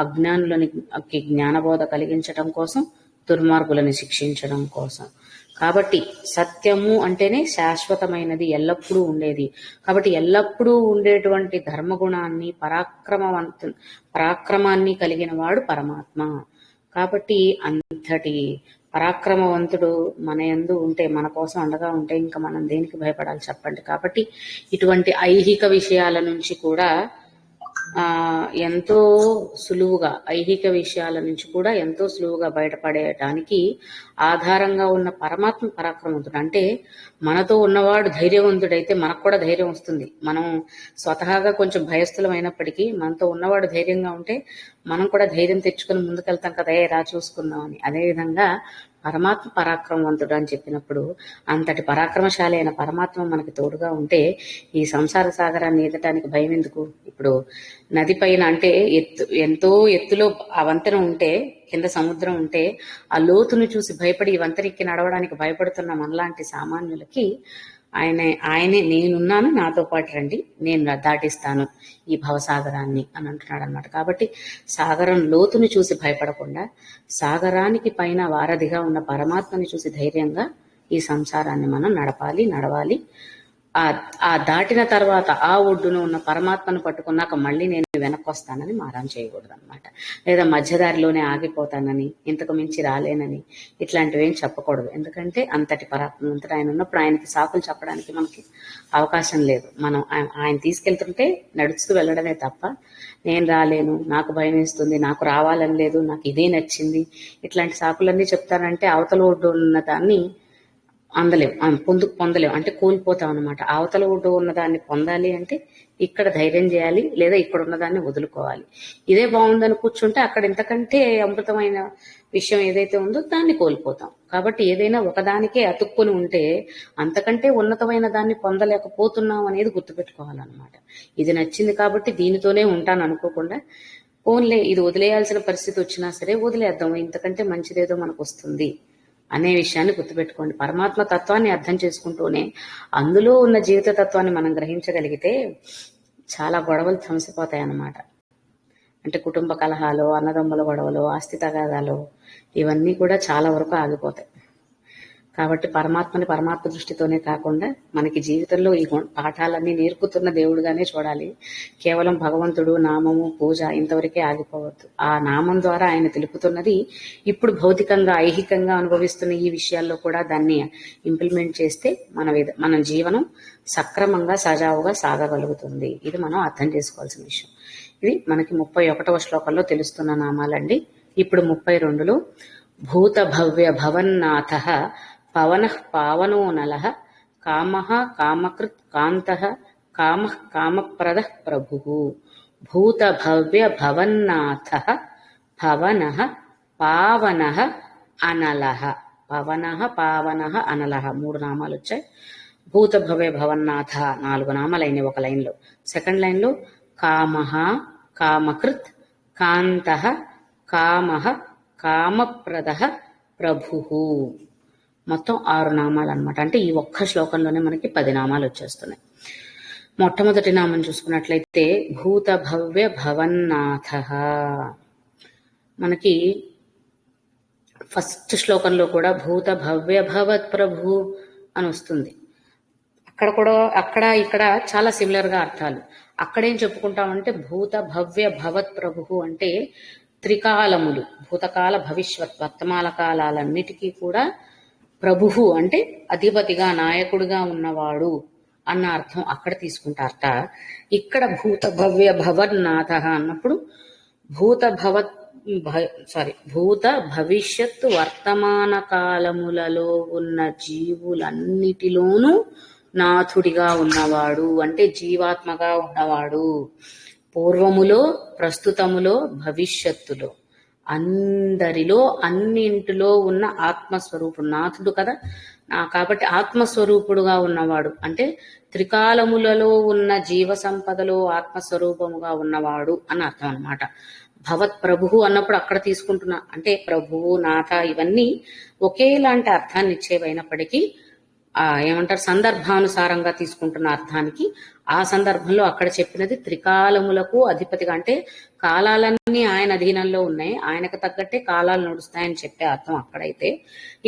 అజ్ఞానులకి జ్ఞానబోధ కలిగించడం కోసం, దుర్మార్గులను శిక్షించడం కోసం. కాబట్టి సత్యము అంటేనే శాశ్వతమైనది, ఎల్లప్పుడూ ఉండేది. కాబట్టి ఎల్లప్పుడూ ఉండేటువంటి ధర్మగుణాన్ని, పరాక్రమాన్ని కలిగిన వాడు పరమాత్మ. కాబట్టి అంతటి పరాక్రమవంతుడు మన యందు ఉంటే, మన కోసం అండగా ఉంటే ఇంకా మనం దేనికి భయపడాలి చెప్పండి. కాబట్టి ఇటువంటి ఐహిక విషయాల నుంచి కూడా ఎంతో సులువుగా ఐహిక విషయాల నుంచి కూడా ఎంతో సులువుగా బయటపడేయటానికి ఆధారంగా ఉన్న పరమాత్మ పరాక్రమవంతుడు. అంటే మనతో ఉన్నవాడు ధైర్యవంతుడైతే మనకు కూడా ధైర్యం వస్తుంది. మనం స్వతహాగా కొంచెం భయస్థులం అయినప్పటికీ మనతో ఉన్నవాడు ధైర్యంగా ఉంటే మనం కూడా ధైర్యం తెచ్చుకుని ముందుకెళ్తాం కదా, రా చూసుకుందాం అని. అదేవిధంగా పరమాత్మ పరాక్రమవంతుడు అని చెప్పినప్పుడు అంతటి పరాక్రమశాలి అయిన పరమాత్మ మనకి తోడుగా ఉంటే ఈ సంసార సాగరాన్ని ఈదటానికి భయం ఎందుకు? ఇప్పుడు నది పైన అంటే ఎంతో ఎత్తులో ఆ వంతెన ఉంటే, కింద సముద్రం ఉంటే ఆ లోతును చూసి భయపడి ఈ వంతెనెక్కి నడవడానికి భయపడుతున్న మనలాంటి సామాన్యులకి ఆయనే నేనున్నాను, నాతో పాటు రండి, నేను దాటిస్తాను ఈ భవసాగరాన్ని అని అంటున్నాడు అనమాట. కాబట్టి సాగరం లోతుని చూసి భయపడకుండా సాగరానికి పైన వారధిగా ఉన్న పరమాత్మని చూసి ధైర్యంగా ఈ సంసారాన్ని మనం నడవాలి. ఆ దాటిన తర్వాత ఆ ఒడ్డున ఉన్న పరమాత్మను పట్టుకున్నాక మళ్ళీ నేను వెనక్కి వస్తానని మారం చేయకూడదు అనమాట. లేదా మధ్యదారిలోనే ఆగిపోతానని, ఇంతకు మించి రాలేనని ఇట్లాంటివి ఏం చెప్పకూడదు. ఎందుకంటే అంతటి పరాక్రమంతుడు ఆయన ఉన్నప్పుడు ఆయనకి సాకులు చెప్పడానికి మనకి అవకాశం లేదు. మనం ఆయన తీసుకెళ్తుంటే నడుస్తూ వెళ్ళడమే తప్ప నేను రాలేను, నాకు భయం వేస్తుంది, నాకు రావాలని లేదు, నాకు ఇదే నచ్చింది, ఇట్లాంటి సాకులన్నీ చెప్తానంటే అవతల ఒడ్డు ఉన్న దాన్ని పొందలేం, అంటే కోల్పోతాం అనమాట. అవతల ఒడ్డు ఉన్నదాన్ని పొందాలి అంటే ఇక్కడ ధైర్యం చేయాలి, లేదా ఇక్కడ ఉన్నదాన్ని వదులుకోవాలి. ఇదే బాగుందని కూర్చుంటే అక్కడ ఇంతకంటే అమృతమైన విషయం ఏదైతే ఉందో దాన్ని కోల్పోతాం. కాబట్టి ఏదైనా ఒకదానికే అతుక్కుని ఉంటే అంతకంటే ఉన్నతమైన దాన్ని పొందలేకపోతున్నాం అనేది గుర్తుపెట్టుకోవాలన్నమాట. ఇది నచ్చింది కాబట్టి దీనితోనే ఉంటాను అనుకోకుండా ఓన్లే ఇది వదిలేయాల్సిన పరిస్థితి వచ్చినా సరే వదిలేద్దాం, ఇంతకంటే మంచిదేదో మనకు వస్తుంది అనే విషయాన్ని గుర్తుపెట్టుకోండి. పరమాత్మ తత్వాన్ని అర్థం చేసుకుంటూనే అందులో ఉన్న జీవిత తత్వాన్ని మనం గ్రహించగలిగితే చాలా గొడవలు ధ్వంసిపోతాయి అన్నమాట. అంటే కుటుంబ కలహాలు, అన్నదమ్ముల గొడవలు, ఆస్తి తగాదాలు ఇవన్నీ కూడా చాలా వరకు ఆగిపోతాయి. కాబట్టి పరమాత్మ దృష్టితోనే కాకుండా మనకి జీవితంలో ఈ పాఠాలన్నీ నేర్పుతున్న దేవుడుగానే చూడాలి. కేవలం భగవంతుడు, నామము, పూజ ఇంతవరకే ఆగిపోవద్దు. ఆ నామం ద్వారా ఆయన తెలుపుతున్నది ఇప్పుడు భౌతికంగా ఐహికంగా అనుభవిస్తున్న ఈ విషయాల్లో కూడా దాన్ని ఇంప్లిమెంట్ చేస్తే మన జీవనం సక్రమంగా సజావుగా సాగగలుగుతుంది. ఇది మనం అర్థం చేసుకోవాల్సిన విషయం. ఇది మనకి 31వ శ్లోకంలో తెలుస్తున్న నామాలండి. ఇప్పుడు 32లో భూత భవ్య భవన్నాథ పవనః పావనో నలః కామః కామకృత్ కాంతః కామః కామప్రదః ప్రభుః భూత భవ్య భవన్నాథః పవనః పావనః అనలః. పవనః పావనః అనలః 3 నామాలు వచ్చాయి. భూత భవ్య భవన్నాథ 4 నామాలైనవి ఒక లైన్లో. సెకండ్ లైన్లో కామః కామకృత్ కాంతః కామః కామప్రదః ప్రభుః మొత్తం 6 నామాలు అనమాట. అంటే ఈ ఒక్క శ్లోకంలోనే మనకి 10 నామాలు వచ్చేస్తున్నాయి. మొట్టమొదటి నామం చూసుకున్నట్లయితే భూత భవ్య భవన్నాథ. మనకి ఫస్ట్ శ్లోకంలో కూడా భూత భవ్య భవత్ ప్రభు అని వస్తుంది. అక్కడ ఇక్కడ చాలా సిమిలర్ గా అర్థాలు. అక్కడేం చెప్పుకుంటామంటే భూత భవ్య భవత్ ప్రభు అంటే త్రికాలములు, భూతకాల భవిష్యత్ వర్తమాన కాలాలన్నిటికీ కూడా ప్రభువు అంటే అధిపతిగా నాయకుడిగా ఉన్నవాడు అన్న అర్థం అక్కడ తీసుకుంటారట. ఇక్కడ భూత భవ్య భవన్నాథ అన్నప్పుడు భూత భవిష్యత్తు వర్తమాన కాలములలో ఉన్న జీవులన్నిటిలోనూ నాథుడిగా ఉన్నవాడు అంటే జీవాత్మగా ఉన్నవాడు. పూర్వములో, ప్రస్తుతములో, భవిష్యత్తులో అందరిలో అన్నింటిలో ఉన్న ఆత్మస్వరూపుడు నాథుడు కదా. కాబట్టి ఆత్మస్వరూపుడుగా ఉన్నవాడు అంటే త్రికాలములలో ఉన్న జీవ సంపదలో ఆత్మస్వరూపముగా ఉన్నవాడు అని అర్థం అనమాట. భవత్ ప్రభువు అన్నప్పుడు అక్కడ తీసుకుంటున్నా అంటే ప్రభువు, నాథ ఇవన్నీ ఒకేలాంటి అర్థాన్ని ఇచ్చేవైనప్పటికీ ఏమంటారు సందర్భానుసారంగా తీసుకుంటున్న అర్థానికి ఆ సందర్భంలో అక్కడ చెప్పినది త్రికాలములకు అధిపతిగా అంటే కాలాలన్నీ ఆయన అధీనంలో ఉన్నాయి, ఆయనకు తగ్గట్టే కాలాలు నడుస్తాయని చెప్పే అర్థం అక్కడైతే,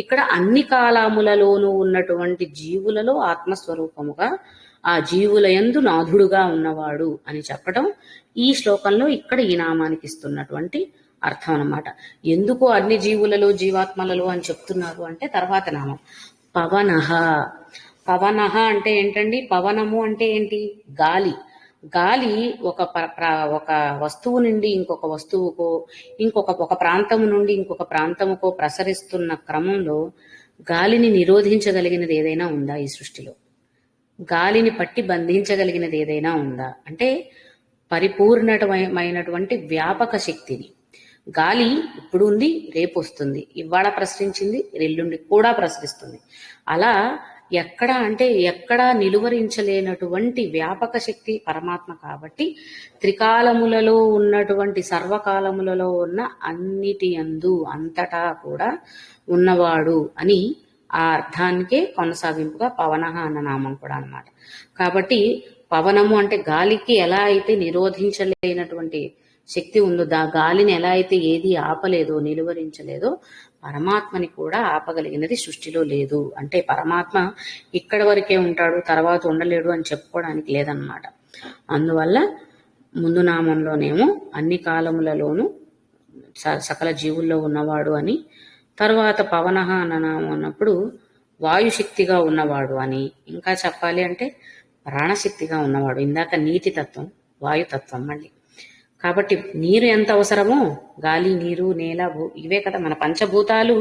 ఇక్కడ అన్ని కాలములలోనూ ఉన్నటువంటి జీవులలో ఆత్మస్వరూపముగా ఆ జీవుల యందు నాథుడుగా ఉన్నవాడు అని చెప్పడం ఈ శ్లోకంలో ఇక్కడ ఈ నామానికి ఇస్తున్నటువంటి అర్థం అన్నమాట. ఎందుకు అన్ని జీవులలో జీవాత్మలలో అని చెప్తున్నారు అంటే తర్వాత నామం పవనః. పవనః అంటే ఏంటండి? పవనము అంటే ఏంటి? గాలి. గాలి ఒక వస్తువు నుండి ఇంకొక వస్తువుకో, ఒక ప్రాంతము నుండి ఇంకొక ప్రాంతముకో ప్రసరిస్తున్న క్రమంలో గాలిని నిరోధించగలిగినది ఏదైనా ఉందా ఈ సృష్టిలో? గాలిని పట్టి బంధించగలిగినది ఏదైనా ఉందా? అంటే పరిపూర్ణమైనటువంటి వ్యాపక శక్తిని. గాలి ఇప్పుడు ఉంది, రేపు వస్తుంది, ఇవాళ ప్రసరించింది, ఎల్లుండి కూడా ప్రసరిస్తుంది. అలా ఎక్కడా నిలువరించలేనటువంటి వ్యాపక శక్తి పరమాత్మ. కాబట్టి త్రికాలములలో ఉన్నటువంటి సర్వకాలములలో ఉన్న అన్నిటి యందు అంతటా కూడా ఉన్నవాడు అని ఆ అర్థానికే కొనసాగింపుగా పవనః అన్న నామం కూడా అన్నమాట. కాబట్టి పవనము అంటే గాలికి ఎలా అయితే నిరోధించలేనటువంటి శక్తి ఉందో, గాలిని ఎలా అయితే ఏది ఆపలేదో, నిలువరించలేదో, పరమాత్మని కూడా ఆపగలిగినది సృష్టిలో లేదు. అంటే పరమాత్మ ఇక్కడి వరకే ఉంటాడు, తర్వాత ఉండలేడు అని చెప్పుకోవడానికి లేదన్నమాట. అందువల్ల ముందు నామంలోనేమో అన్ని కాలములలోనూ సకల జీవుల్లో ఉన్నవాడు అని, తర్వాత పవనః అన్న నామం అన్నప్పుడు వాయుశక్తిగా ఉన్నవాడు అని, ఇంకా చెప్పాలి అంటే ప్రాణశక్తిగా ఉన్నవాడు. ఇందాక నీటి తత్వం, వాయుతత్వం మళ్ళీ. కాబట్టి నీరు ఎంత అవసరమో, గాలి, నీరు, నేల, ఇవే కదా మన పంచభూతాలు.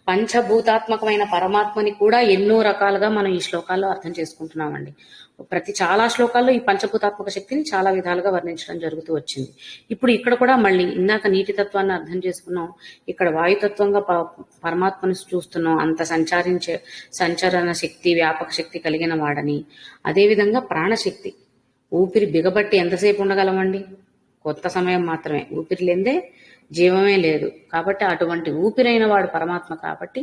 పంచభూతాత్మకమైన పరమాత్మని కూడా ఎన్నో రకాలుగా మనం ఈ శ్లోకాల్లో అర్థం చేసుకుంటున్నామండి. చాలా శ్లోకాల్లో ఈ పంచభూతాత్మక శక్తిని చాలా విధాలుగా వర్ణించడం జరుగుతూ వచ్చింది. ఇప్పుడు ఇక్కడ కూడా మళ్ళీ ఇందాక నీటి తత్వాన్ని అర్థం చేసుకున్నాం, ఇక్కడ వాయుతత్వంగా పరమాత్మని చూస్తున్నాం. అంత సంచరణ శక్తి, వ్యాపక శక్తి కలిగిన వాడని. అదేవిధంగా ప్రాణశక్తి, ఊపిరి బిగబట్టి ఎంతసేపు ఉండగలమండి? కొంత సమయం మాత్రమే. ఊపిరి లేదే జీవమే లేదు. కాబట్టి అటువంటి ఊపిరైన వాడు పరమాత్మ. కాబట్టి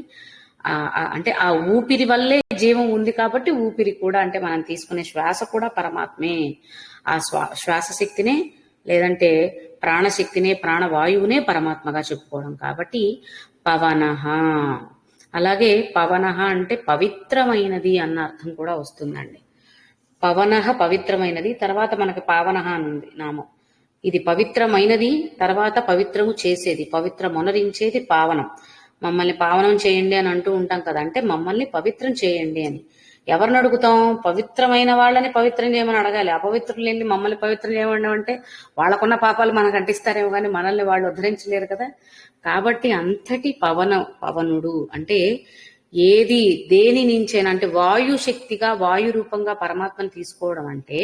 అంటే ఆ ఊపిరి వల్లే జీవం ఉంది. కాబట్టి ఊపిరి కూడా, అంటే మనం తీసుకునే శ్వాస కూడా పరమాత్మే. ఆ శ్వాస శక్తినే, లేదంటే ప్రాణశక్తినే, ప్రాణవాయువునే పరమాత్మగా చెప్పుకోవడం. కాబట్టి పవనః. అలాగే పవనః అంటే పవిత్రమైనది అన్న అర్థం కూడా వస్తుందండి. పవనః పవిత్రమైనది, తర్వాత మనకి పావనః అనుంది నామం. ఇది పవిత్రమైనది, తర్వాత పవిత్రము చేసేది, పవిత్రమొనరించేది పావనం. మమ్మల్ని పావనం చేయండి అని అంటూ ఉంటాం కదా, అంటే మమ్మల్ని పవిత్రం చేయండి అని. ఎవరిని అడుగుతాం? పవిత్రమైన వాళ్ళని పవిత్రం చేయమని అడగాలి. అపవిత్రులు వెళ్ళి మమ్మల్ని పవిత్రం చేయమండి అంటే వాళ్ళకున్న పాపాలు మనకు అంటిస్తారేమో కానీ మనల్ని వాళ్ళు ఉద్ధరించలేరు కదా. కాబట్టి అంతటి పవనుడు అంటే ఏది దేని నుంచైనా, అంటే వాయు శక్తిగా, వాయు రూపంగా పరమాత్మను తీసుకోవడం అంటే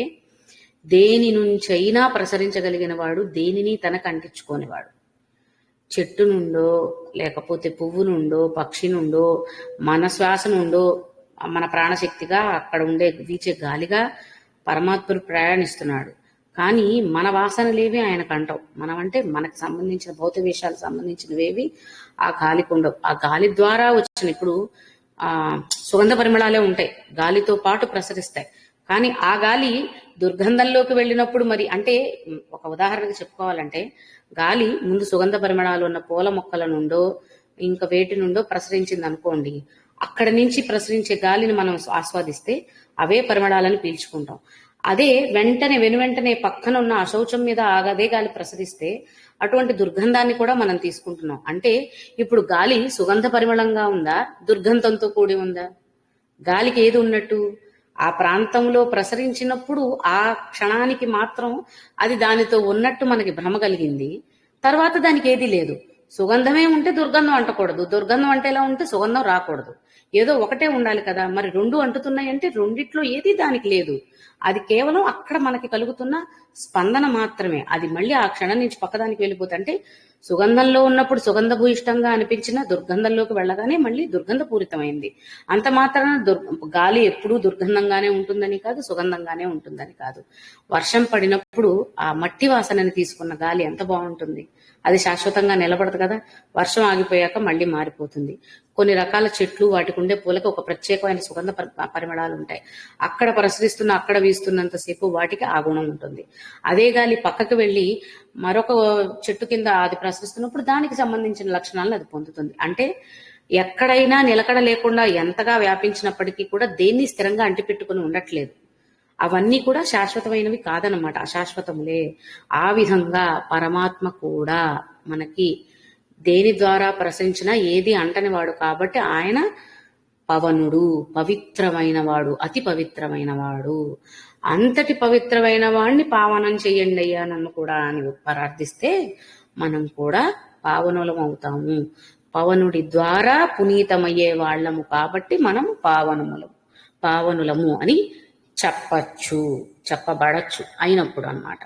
దేని నుంచైనా ప్రసరించగలిగిన వాడు, దేనిని తనకు అంటించుకోనివాడు. చెట్టు నుండో, లేకపోతే పువ్వు నుండో, పక్షి నుండో, మన శ్వాస నుండో, మన ప్రాణశక్తిగా అక్కడ ఉండే వీచే గాలిగా పరమాత్ముడు ప్రయాణిస్తున్నాడు. కానీ మన వాసనలేవి ఆయనకు అంటావు. మనం అంటే మనకు సంబంధించిన భౌతిక విషయాలకు సంబంధించినవేవి ఆ గాలికి ఉండవు. ఆ గాలి ద్వారా వచ్చిన, ఇప్పుడు సుగంధ పరిమళాలే ఉంటాయి, గాలితో పాటు ప్రసరిస్తాయి. కానీ ఆ గాలి దుర్గంధంలోకి వెళ్ళినప్పుడు మరి, అంటే ఒక ఉదాహరణకి చెప్పుకోవాలంటే, గాలి ముందు సుగంధ పరిమళాలు ఉన్న పూల మొక్కల నుండో ఇంకా వేటి నుండో ప్రసరించింది అనుకోండి, అక్కడి నుంచి ప్రసరించే గాలిని మనం ఆస్వాదిస్తే అవే పరిమళాలను పీల్చుకుంటాం. అదే వెంటనే పక్కన ఉన్న అశౌచం మీద అదే గాలి ప్రసరిస్తే అటువంటి దుర్గంధాన్ని కూడా మనం తీసుకుంటున్నాం. అంటే ఇప్పుడు గాలి సుగంధ పరిమళంగా ఉందా, దుర్గంధంతో కూడి ఉందా? గాలికి ఏది ఉన్నట్టు? ఆ ప్రాంతంలో ప్రసరించినప్పుడు ఆ క్షణానికి మాత్రం అది దానితో ఉన్నట్టు మనకి భ్రమ కలిగింది. తర్వాత దానికి ఏది లేదు. సుగంధమే ఉంటే దుర్గంధం అంటకూడదు, దుర్గంధం అంటే ఎలా ఉంటే సుగంధం రాకూడదు. ఏదో ఒకటే ఉండాలి కదా. మరి రెండు అంటుతున్నాయంటే రెండిట్లో ఏది దానికి లేదు. అది కేవలం అక్కడ మనకి కలుగుతున్న స్పందన మాత్రమే. అది మళ్ళీ ఆ క్షణం నుంచి పక్కదానికి వెళ్ళిపోతే, అంటే సుగంధంలో ఉన్నప్పుడు సుగంధభూయిష్టంగా అనిపించిన దుర్గంధంలోకి వెళ్ళగానే మళ్ళీ దుర్గంధపూరితమైంది. అంత మాత్రాన గాలి ఎప్పుడూ దుర్గంధంగానే ఉంటుందని కాదు, సుగంధంగానే ఉంటుందని కాదు. వర్షం పడినప్పుడు ఆ మట్టి వాసనని తీసుకున్న గాలి ఎంత బాగుంటుంది. అది శాశ్వతంగా నిలబడదు కదా. వర్షం ఆగిపోయాక మళ్ళీ మారిపోతుంది. కొన్ని రకాల చెట్లు, వాటికి ఉండే పూలకి ఒక ప్రత్యేకమైన సుగంధ పరిమళాలు ఉంటాయి. అక్కడ ప్రసరిస్తున్న, అక్కడ వీస్తున్నంతసేపు వాటికి ఆ గుణం ఉంటుంది. అదే గాలి పక్కకు వెళ్ళి మరొక చెట్టు కింద అది ప్రసరిస్తున్నప్పుడు దానికి సంబంధించిన లక్షణాలను అది పొందుతుంది. అంటే ఎక్కడైనా నిలకడ లేకుండా ఎంతగా వ్యాపించినప్పటికీ కూడా దేన్ని స్థిరంగా అంటిపెట్టుకుని ఉండట్లేదు. అవన్నీ కూడా శాశ్వతమైనవి కాదనమాట, అశాశ్వతములే. ఆ విధంగా పరమాత్మ కూడా మనకి దేని ద్వారా ప్రసరించినా ఏది అంటని వాడు. కాబట్టి ఆయన పవనుడు, పవిత్రమైన వాడు, అతి పవిత్రమైన వాడు. అంతటి పవిత్రమైన వాణ్ణి పావనం చెయ్యండి అయ్యా నన్ను కూడా అని ప్రార్థిస్తే మనం కూడా పావనులం అవుతాము. పవనుడి ద్వారా పునీతమయ్యే వాళ్ళము కాబట్టి మనం పావనులము అని చెప్పబడచ్చు అయినప్పుడు అన్నమాట.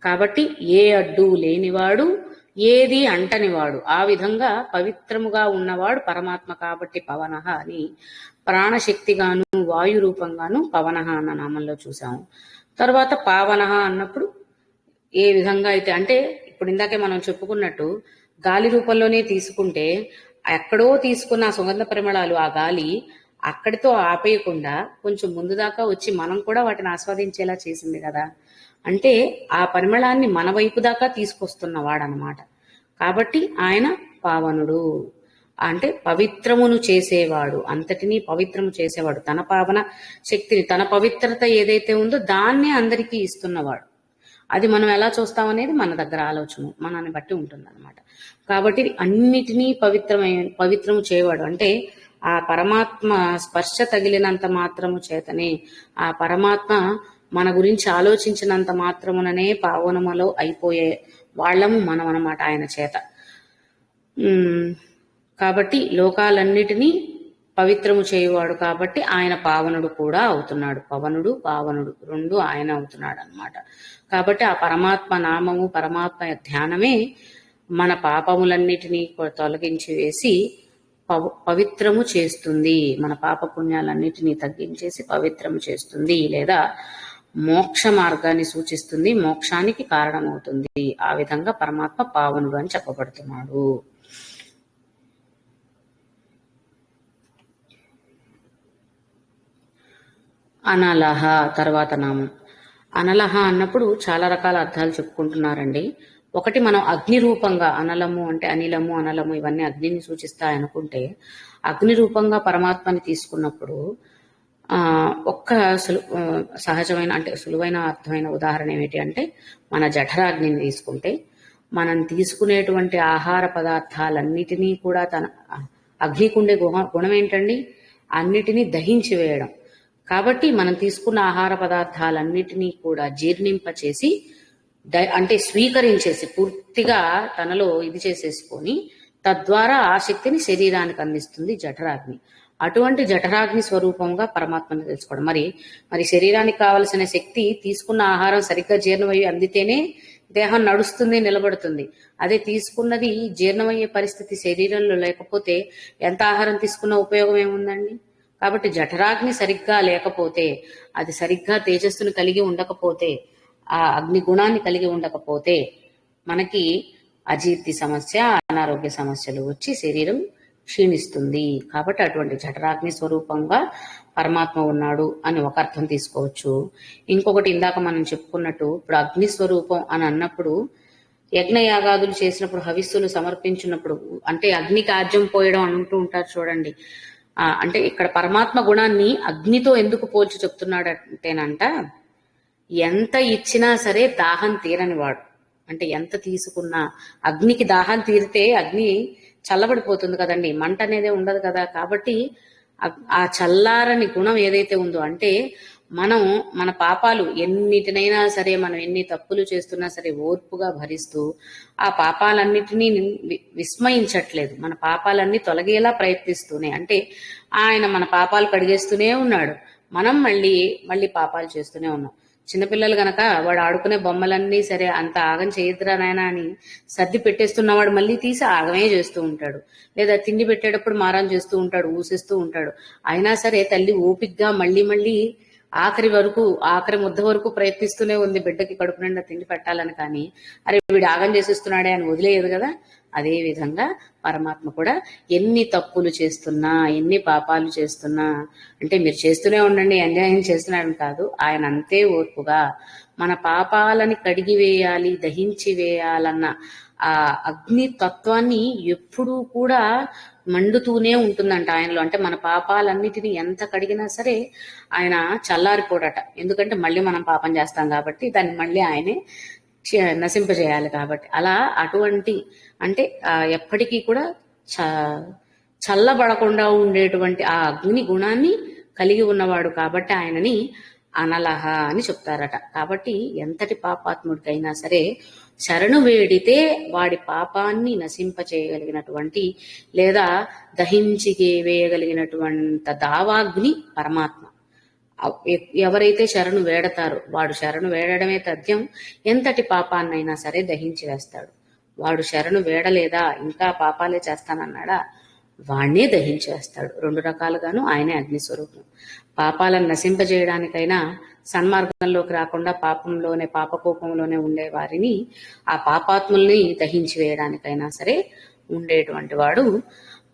కాబట్టి ఏ అడ్డు లేనివాడు, ఏది అంటనివాడు, ఆ విధంగా పవిత్రముగా ఉన్నవాడు పరమాత్మ కాబట్టి పవనః అని ప్రాణశక్తిగాను వాయు రూపంగాను పవనః అన్న నామంలో చూసాము. తర్వాత పావనః అన్నప్పుడు ఏ విధంగా అయితే అంటే ఇప్పుడు ఇందాకే మనం చెప్పుకున్నట్టు గాలి రూపంలోనే తీసుకుంటే ఎక్కడో తీసుకున్న సుగంధ పరిమళాలు ఆ గాలి అక్కడితో ఆపేయకుండా కొంచెం ముందు దాకా వచ్చి మనం కూడా వాటిని ఆస్వాదించేలా చేసింది కదా. అంటే ఆ పరిమళాన్ని మన వైపు దాకా తీసుకొస్తున్నవాడనమాట. కాబట్టి ఆయన పావనుడు అంటే పవిత్రమును చేసేవాడు, అంతటినీ పవిత్రము చేసేవాడు. తన పావన శక్తిని, తన పవిత్రత ఏదైతే ఉందో దాన్నే అందరికీ ఇస్తున్నవాడు. అది మనం ఎలా చూస్తామనేది మన దగ్గర ఆలోచన మనల్ని బట్టి ఉంటుంది అనమాట. కాబట్టి అన్నిటినీ పవిత్రము చేయవాడు అంటే ఆ పరమాత్మ స్పర్శ తగిలినంత మాత్రము చేతనే, ఆ పరమాత్మ మన గురించి ఆలోచించినంత మాత్రముననే పావనములో అయిపోయే వాళ్ళము మనం అన్నమాట ఆయన చేత. కాబట్టి లోకాలన్నిటినీ పవిత్రము చేయువాడు కాబట్టి ఆయన పావనుడు కూడా అవుతున్నాడు. పవనుడు పావనుడు రెండు ఆయన అవుతున్నాడు అన్నమాట. కాబట్టి ఆ పరమాత్మ నామము, పరమాత్మ ధ్యానమే మన పాపములన్నిటినీ తొలగించి వేసి పవిత్రము చేస్తుంది. మన పాప పుణ్యాలన్నిటినీ తగ్గించేసి పవిత్రము చేస్తుంది, లేదా మోక్ష మార్గాన్ని సూచిస్తుంది, మోక్షానికి కారణమవుతుంది. ఆ విధంగా పరమాత్మ పావనుడు అని చెప్పబడుతున్నాడు. అనలహ తర్వాత నామం. అనలహ అన్నప్పుడు చాలా రకాల అర్థాలు చెప్పుకుంటున్నారండి. ఒకటి, మనం అగ్ని రూపంగా అనలము అంటే అనిలము, అనలము ఇవన్నీ అగ్నిని సూచిస్తాయనుకుంటే అగ్ని రూపంగా పరమాత్మని తీసుకున్నప్పుడు ఒక్క సహజమైన అంటే సులువైన అర్థమైన ఉదాహరణ ఏమిటి అంటే మన జఠరాగ్నిని తీసుకుంటే మనం తీసుకునేటువంటి ఆహార పదార్థాలన్నిటినీ కూడా తన అగ్నికుండే గుణం ఏంటండి? అన్నిటినీ దహించి వేయడం. కాబట్టి మనం తీసుకున్న ఆహార పదార్థాలన్నిటినీ కూడా జీర్ణింపచేసి అంటే స్వీకరించేసి పూర్తిగా తనలో ఇది చేసేసుకొని తద్వారా ఆ శక్తిని శరీరానికి అందిస్తుంది జఠరాగ్ని. అటువంటి జఠరాగ్ని స్వరూపంగా పరమాత్మని తెలుసుకోవడం. మరి శరీరానికి కావలసిన శక్తి తీసుకున్న ఆహారం సరిగ్గా జీర్ణమయ్యి అందితేనే దేహం నడుస్తుంది, నిలబడుతుంది. అదే తీసుకున్నది జీర్ణమయ్యే పరిస్థితి శరీరంలో లేకపోతే ఎంత ఆహారం తీసుకున్న ఉపయోగం ఏముందండి? కాబట్టి జఠరాగ్ని సరిగ్గా లేకపోతే, అది సరిగ్గా తేజస్సును కలిగి ఉండకపోతే, ఆ అగ్ని గుణాన్ని కలిగి ఉండకపోతే మనకి అజీర్తి సమస్య, అనారోగ్య సమస్యలు వచ్చి శరీరం క్షీణిస్తుంది. కాబట్టి అటువంటి జఠరాగ్ని స్వరూపంగా పరమాత్మ ఉన్నాడు అని ఒక అర్థం తీసుకోవచ్చు. ఇంకొకటి ఇందాక మనం చెప్పుకున్నట్టు ఇప్పుడు అగ్ని స్వరూపం అని అన్నప్పుడు యజ్ఞయాగాదులు చేసినప్పుడు హవిస్సులు సమర్పించినప్పుడు అంటే అగ్నికి ఆజ్యం పోయడం అంటూ ఉంటారు చూడండి. అంటే ఇక్కడ పరమాత్మ గుణాన్ని అగ్నితో ఎందుకు పోల్చి చెప్తున్నాడంటేనంట, ఎంత ఇచ్చినా సరే దాహం తీరని వాడు. అంటే ఎంత తీసుకున్నా అగ్నికి దాహం తీరితే అగ్ని చల్లబడిపోతుంది కదండి, మంట అనేదే ఉండదు కదా. కాబట్టి ఆ చల్లారని గుణం ఏదైతే ఉందో అంటే మనం మన పాపాలు ఎన్నిటినైనా సరే, మనం ఎన్ని తప్పులు చేస్తున్నా సరే ఓర్పుగా భరిస్తూ ఆ పాపాలన్నిటినీ విస్మయించట్లేదు. మన పాపాలన్నీ తొలగేలా ప్రయత్నిస్తూనే, అంటే ఆయన మన పాపాలు కడిగేస్తూనే ఉన్నాడు, మనం మళ్ళీ పాపాలు చేస్తూనే ఉన్నాం. చిన్నపిల్లలు గనక వాడు ఆడుకునే బొమ్మలన్నీ సరే అంత ఆగం చేయద్దురా నాయన అని సర్ది పెట్టేస్తున్నవాడు మళ్ళీ తీసి ఆగమే చేస్తూ ఉంటాడు. లేదా తిండి పెట్టేటప్పుడు మారం చేస్తూ ఉంటాడు, ఊసిస్తూ ఉంటాడు. అయినా సరే తల్లి ఓపిగ్గా మళ్ళీ ఆఖరి ముద్ద వరకు ప్రయత్నిస్తూనే ఉంది బిడ్డకి కడుపు నిండా తిండి పెట్టాలని. కానీ అరే వీడు ఆగం చేసేస్తున్నాడే అని వదిలేయదు కదా. అదే విధంగా పరమాత్మ కూడా ఎన్ని తప్పులు చేస్తున్నా, ఎన్ని పాపాలు చేస్తున్నా, అంటే మీరు చేస్తూనే ఉండండి అన్యాయం చేస్తున్నాడని కాదు, ఆయన అంతే ఓర్పుగా మన పాపాలని కడిగి వేయాలి, దహించి వేయాలన్న ఆ అగ్ని తత్వాన్ని ఎప్పుడూ కూడా మండుతూనే ఉంటుందంట ఆయనలో. అంటే మన పాపాలన్నిటినీ ఎంత కడిగినా సరే ఆయన చల్లారిపోడట. ఎందుకంటే మళ్ళీ మనం పాపం చేస్తాం కాబట్టి దాన్ని మళ్ళీ ఆయనే నశింపజేయాలి కాబట్టి. అలా అటువంటి అంటే ఎప్పటికీ కూడా చల్లబడకుండా ఉండేటువంటి ఆ అగ్ని గుణాన్ని కలిగి ఉన్నవాడు కాబట్టి ఆయనని అనలహ అని చెప్తారట. కాబట్టి ఎంతటి పాపాత్ముడికైనా సరే శరణు వేడితే వాడి పాపాన్ని నశింపచేయగలిగినటువంటి లేదా దహించి వేయగలిగినటువంటి దావాగ్ని పరమాత్మ. ఎవరైతే శరణు వేడతారో వాడు శరణు వేడడమే తథ్యం ఎంతటి పాపాన్నైనా సరే దహించి వేస్తాడు. వాడు శరణు వేడలేదా ఇంకా పాపాలే చేస్తానన్నాడా వాణ్ణే దహించేస్తాడు. రెండు రకాలుగాను ఆయనే అగ్నిస్వరూపం. పాపాలను నశింపజేయడానికైనా సన్మార్గంలోకి రాకుండా పాపంలోనే పాపకోపంలోనే ఉండే వారిని ఆ పాపాత్ముల్ని దహించి వేయడానికైనా సరే ఉండేటువంటి వాడు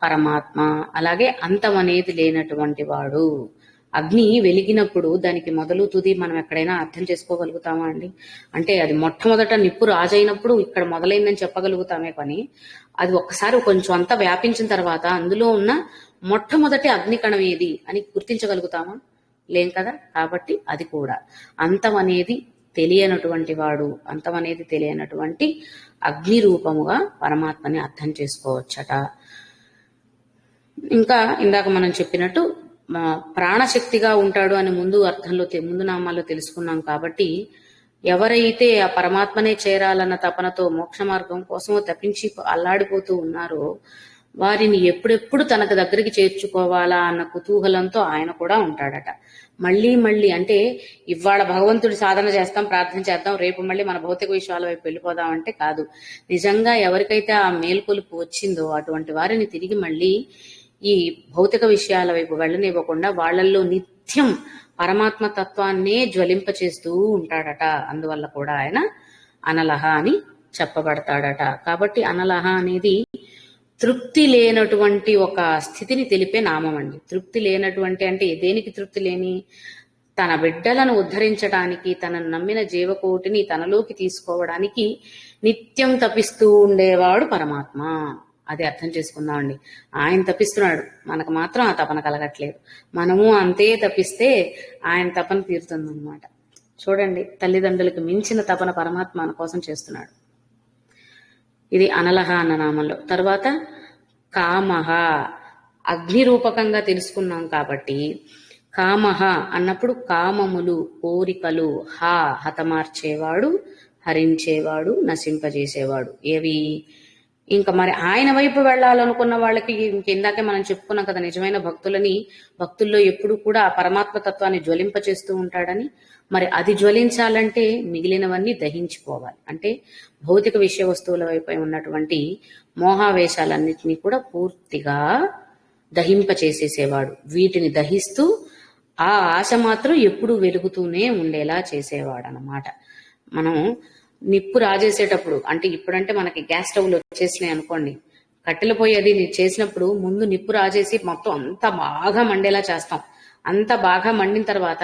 పరమాత్మ. అలాగే అంతం అనేది లేనటువంటి వాడు. అగ్ని వెలిగినప్పుడు దానికి మొదలు తుది మనం ఎక్కడైనా అర్థం చేసుకోగలుగుతామా అండి? అంటే అది మొట్టమొదట నిప్పు రాజైనప్పుడు ఇక్కడ మొదలైందని చెప్పగలుగుతామే, కానీ అది ఒక్కసారి కొంచెం అంతా వ్యాపించిన తర్వాత అందులో ఉన్న మొట్టమొదటి అగ్నికణం ఏది అని గుర్తించగలుగుతామా? లేం కదా. కాబట్టి అది కూడా అంతం అనేది తెలియనటువంటి వాడు, అంతం అనేది తెలియనటువంటి అగ్ని రూపముగా పరమాత్మని అర్థం చేసుకోవచ్చట. ఇంకా ఇందాక మనం చెప్పినట్టు ప్రాణశక్తిగా ఉంటాడు అని ముందు అర్థంలో ముందు నామాల్లో తెలుసుకున్నాం. కాబట్టి ఎవరైతే ఆ పరమాత్మనే చేరాలన్న తపనతో మోక్ష మార్గం కోసమో తప్పించి అల్లాడిపోతూ ఉన్నారో వారిని ఎప్పుడెప్పుడు తనకు దగ్గరికి చేర్చుకోవాలా అన్న కుతూహలంతో ఆయన కూడా ఉంటాడట. మళ్ళీ మళ్ళీ అంటే ఇవాళ భగవంతుడి సాధన చేస్తాం, ప్రార్థన చేద్దాం, రేపు మళ్ళీ మన భౌతిక విషయాల వైపు వెళ్ళిపోదాం అంటే కాదు. నిజంగా ఎవరికైతే ఆ మేల్కొలుపు వచ్చిందో అటువంటి వారిని తిరిగి మళ్ళీ ఈ భౌతిక విషయాల వైపు వెళ్ళనివ్వకుండా వాళ్లల్లో నిత్యం పరమాత్మ తత్వాన్నే జ్వలింపచేస్తూ ఉంటాడట. అందువల్ల కూడా ఆయన అనలహ అని చెప్పబడతాడట. కాబట్టి అనలహ అనేది తృప్తి లేనటువంటి ఒక స్థితిని తెలిపే నామం అండి. తృప్తి లేనటువంటి అంటే దేనికి తృప్తి లేని? తన బిడ్డలను ఉద్ధరించడానికి, తనను నమ్మిన జీవకోటిని తనలోకి తీసుకోవడానికి నిత్యం తపిస్తూ ఉండేవాడు పరమాత్మ. అది అర్థం చేసుకుందామండి. ఆయన తపిస్తున్నాడు, మనకు మాత్రం ఆ తపన కలగట్లేదు. మనము అంతే తపిస్తే ఆయన తపన తీరుతుందన్నమాట. చూడండి, తల్లిదండ్రులకు మించిన తపన పరమాత్మ మన కోసం చేస్తున్నాడు. ఇది అనలహ అన్న నామంలో. తర్వాత కామహ, అగ్ని రూపకంగా తెలుసుకున్నాం కాబట్టి కామహ అన్నప్పుడు కామములు, కోరికలు, హతమార్చేవాడు, హరించేవాడు, నశింపజేసేవాడు. ఏవి? ఇంకా మరి ఆయన వైపు వెళ్ళాలనుకున్న వాళ్ళకి ఇందాకే మనం చెప్పుకున్నాం కదా, నిజమైన భక్తుల్లో ఎప్పుడు కూడా ఆ పరమాత్మ తత్వాన్ని జ్వలింపచేస్తూ ఉంటాడని. మరి అది జ్వలించాలంటే మిగిలినవన్నీ దహించిపోవాలి. అంటే భౌతిక విషయ వస్తువుల వైపు ఉన్నటువంటి మోహావేశాలన్నిటినీ కూడా పూర్తిగా దహింపచేసేసేవాడు. వీటిని దహిస్తూ ఆ ఆశ మాత్రం ఎప్పుడు వెలుగుతూనే ఉండేలా చేసేవాడు అన్నమాట. మనం నిప్పు రాజేసేటప్పుడు, అంటే ఇప్పుడంటే మనకి గ్యాస్ స్టవ్లు వచ్చేసినాయి అనుకోండి, కట్టెల పొయ్యి అది చేసినప్పుడు ముందు నిప్పు రాజేసి మొత్తం అంతా బాగా మండేలా చేస్తాం. అంత బాగా మండిన తర్వాత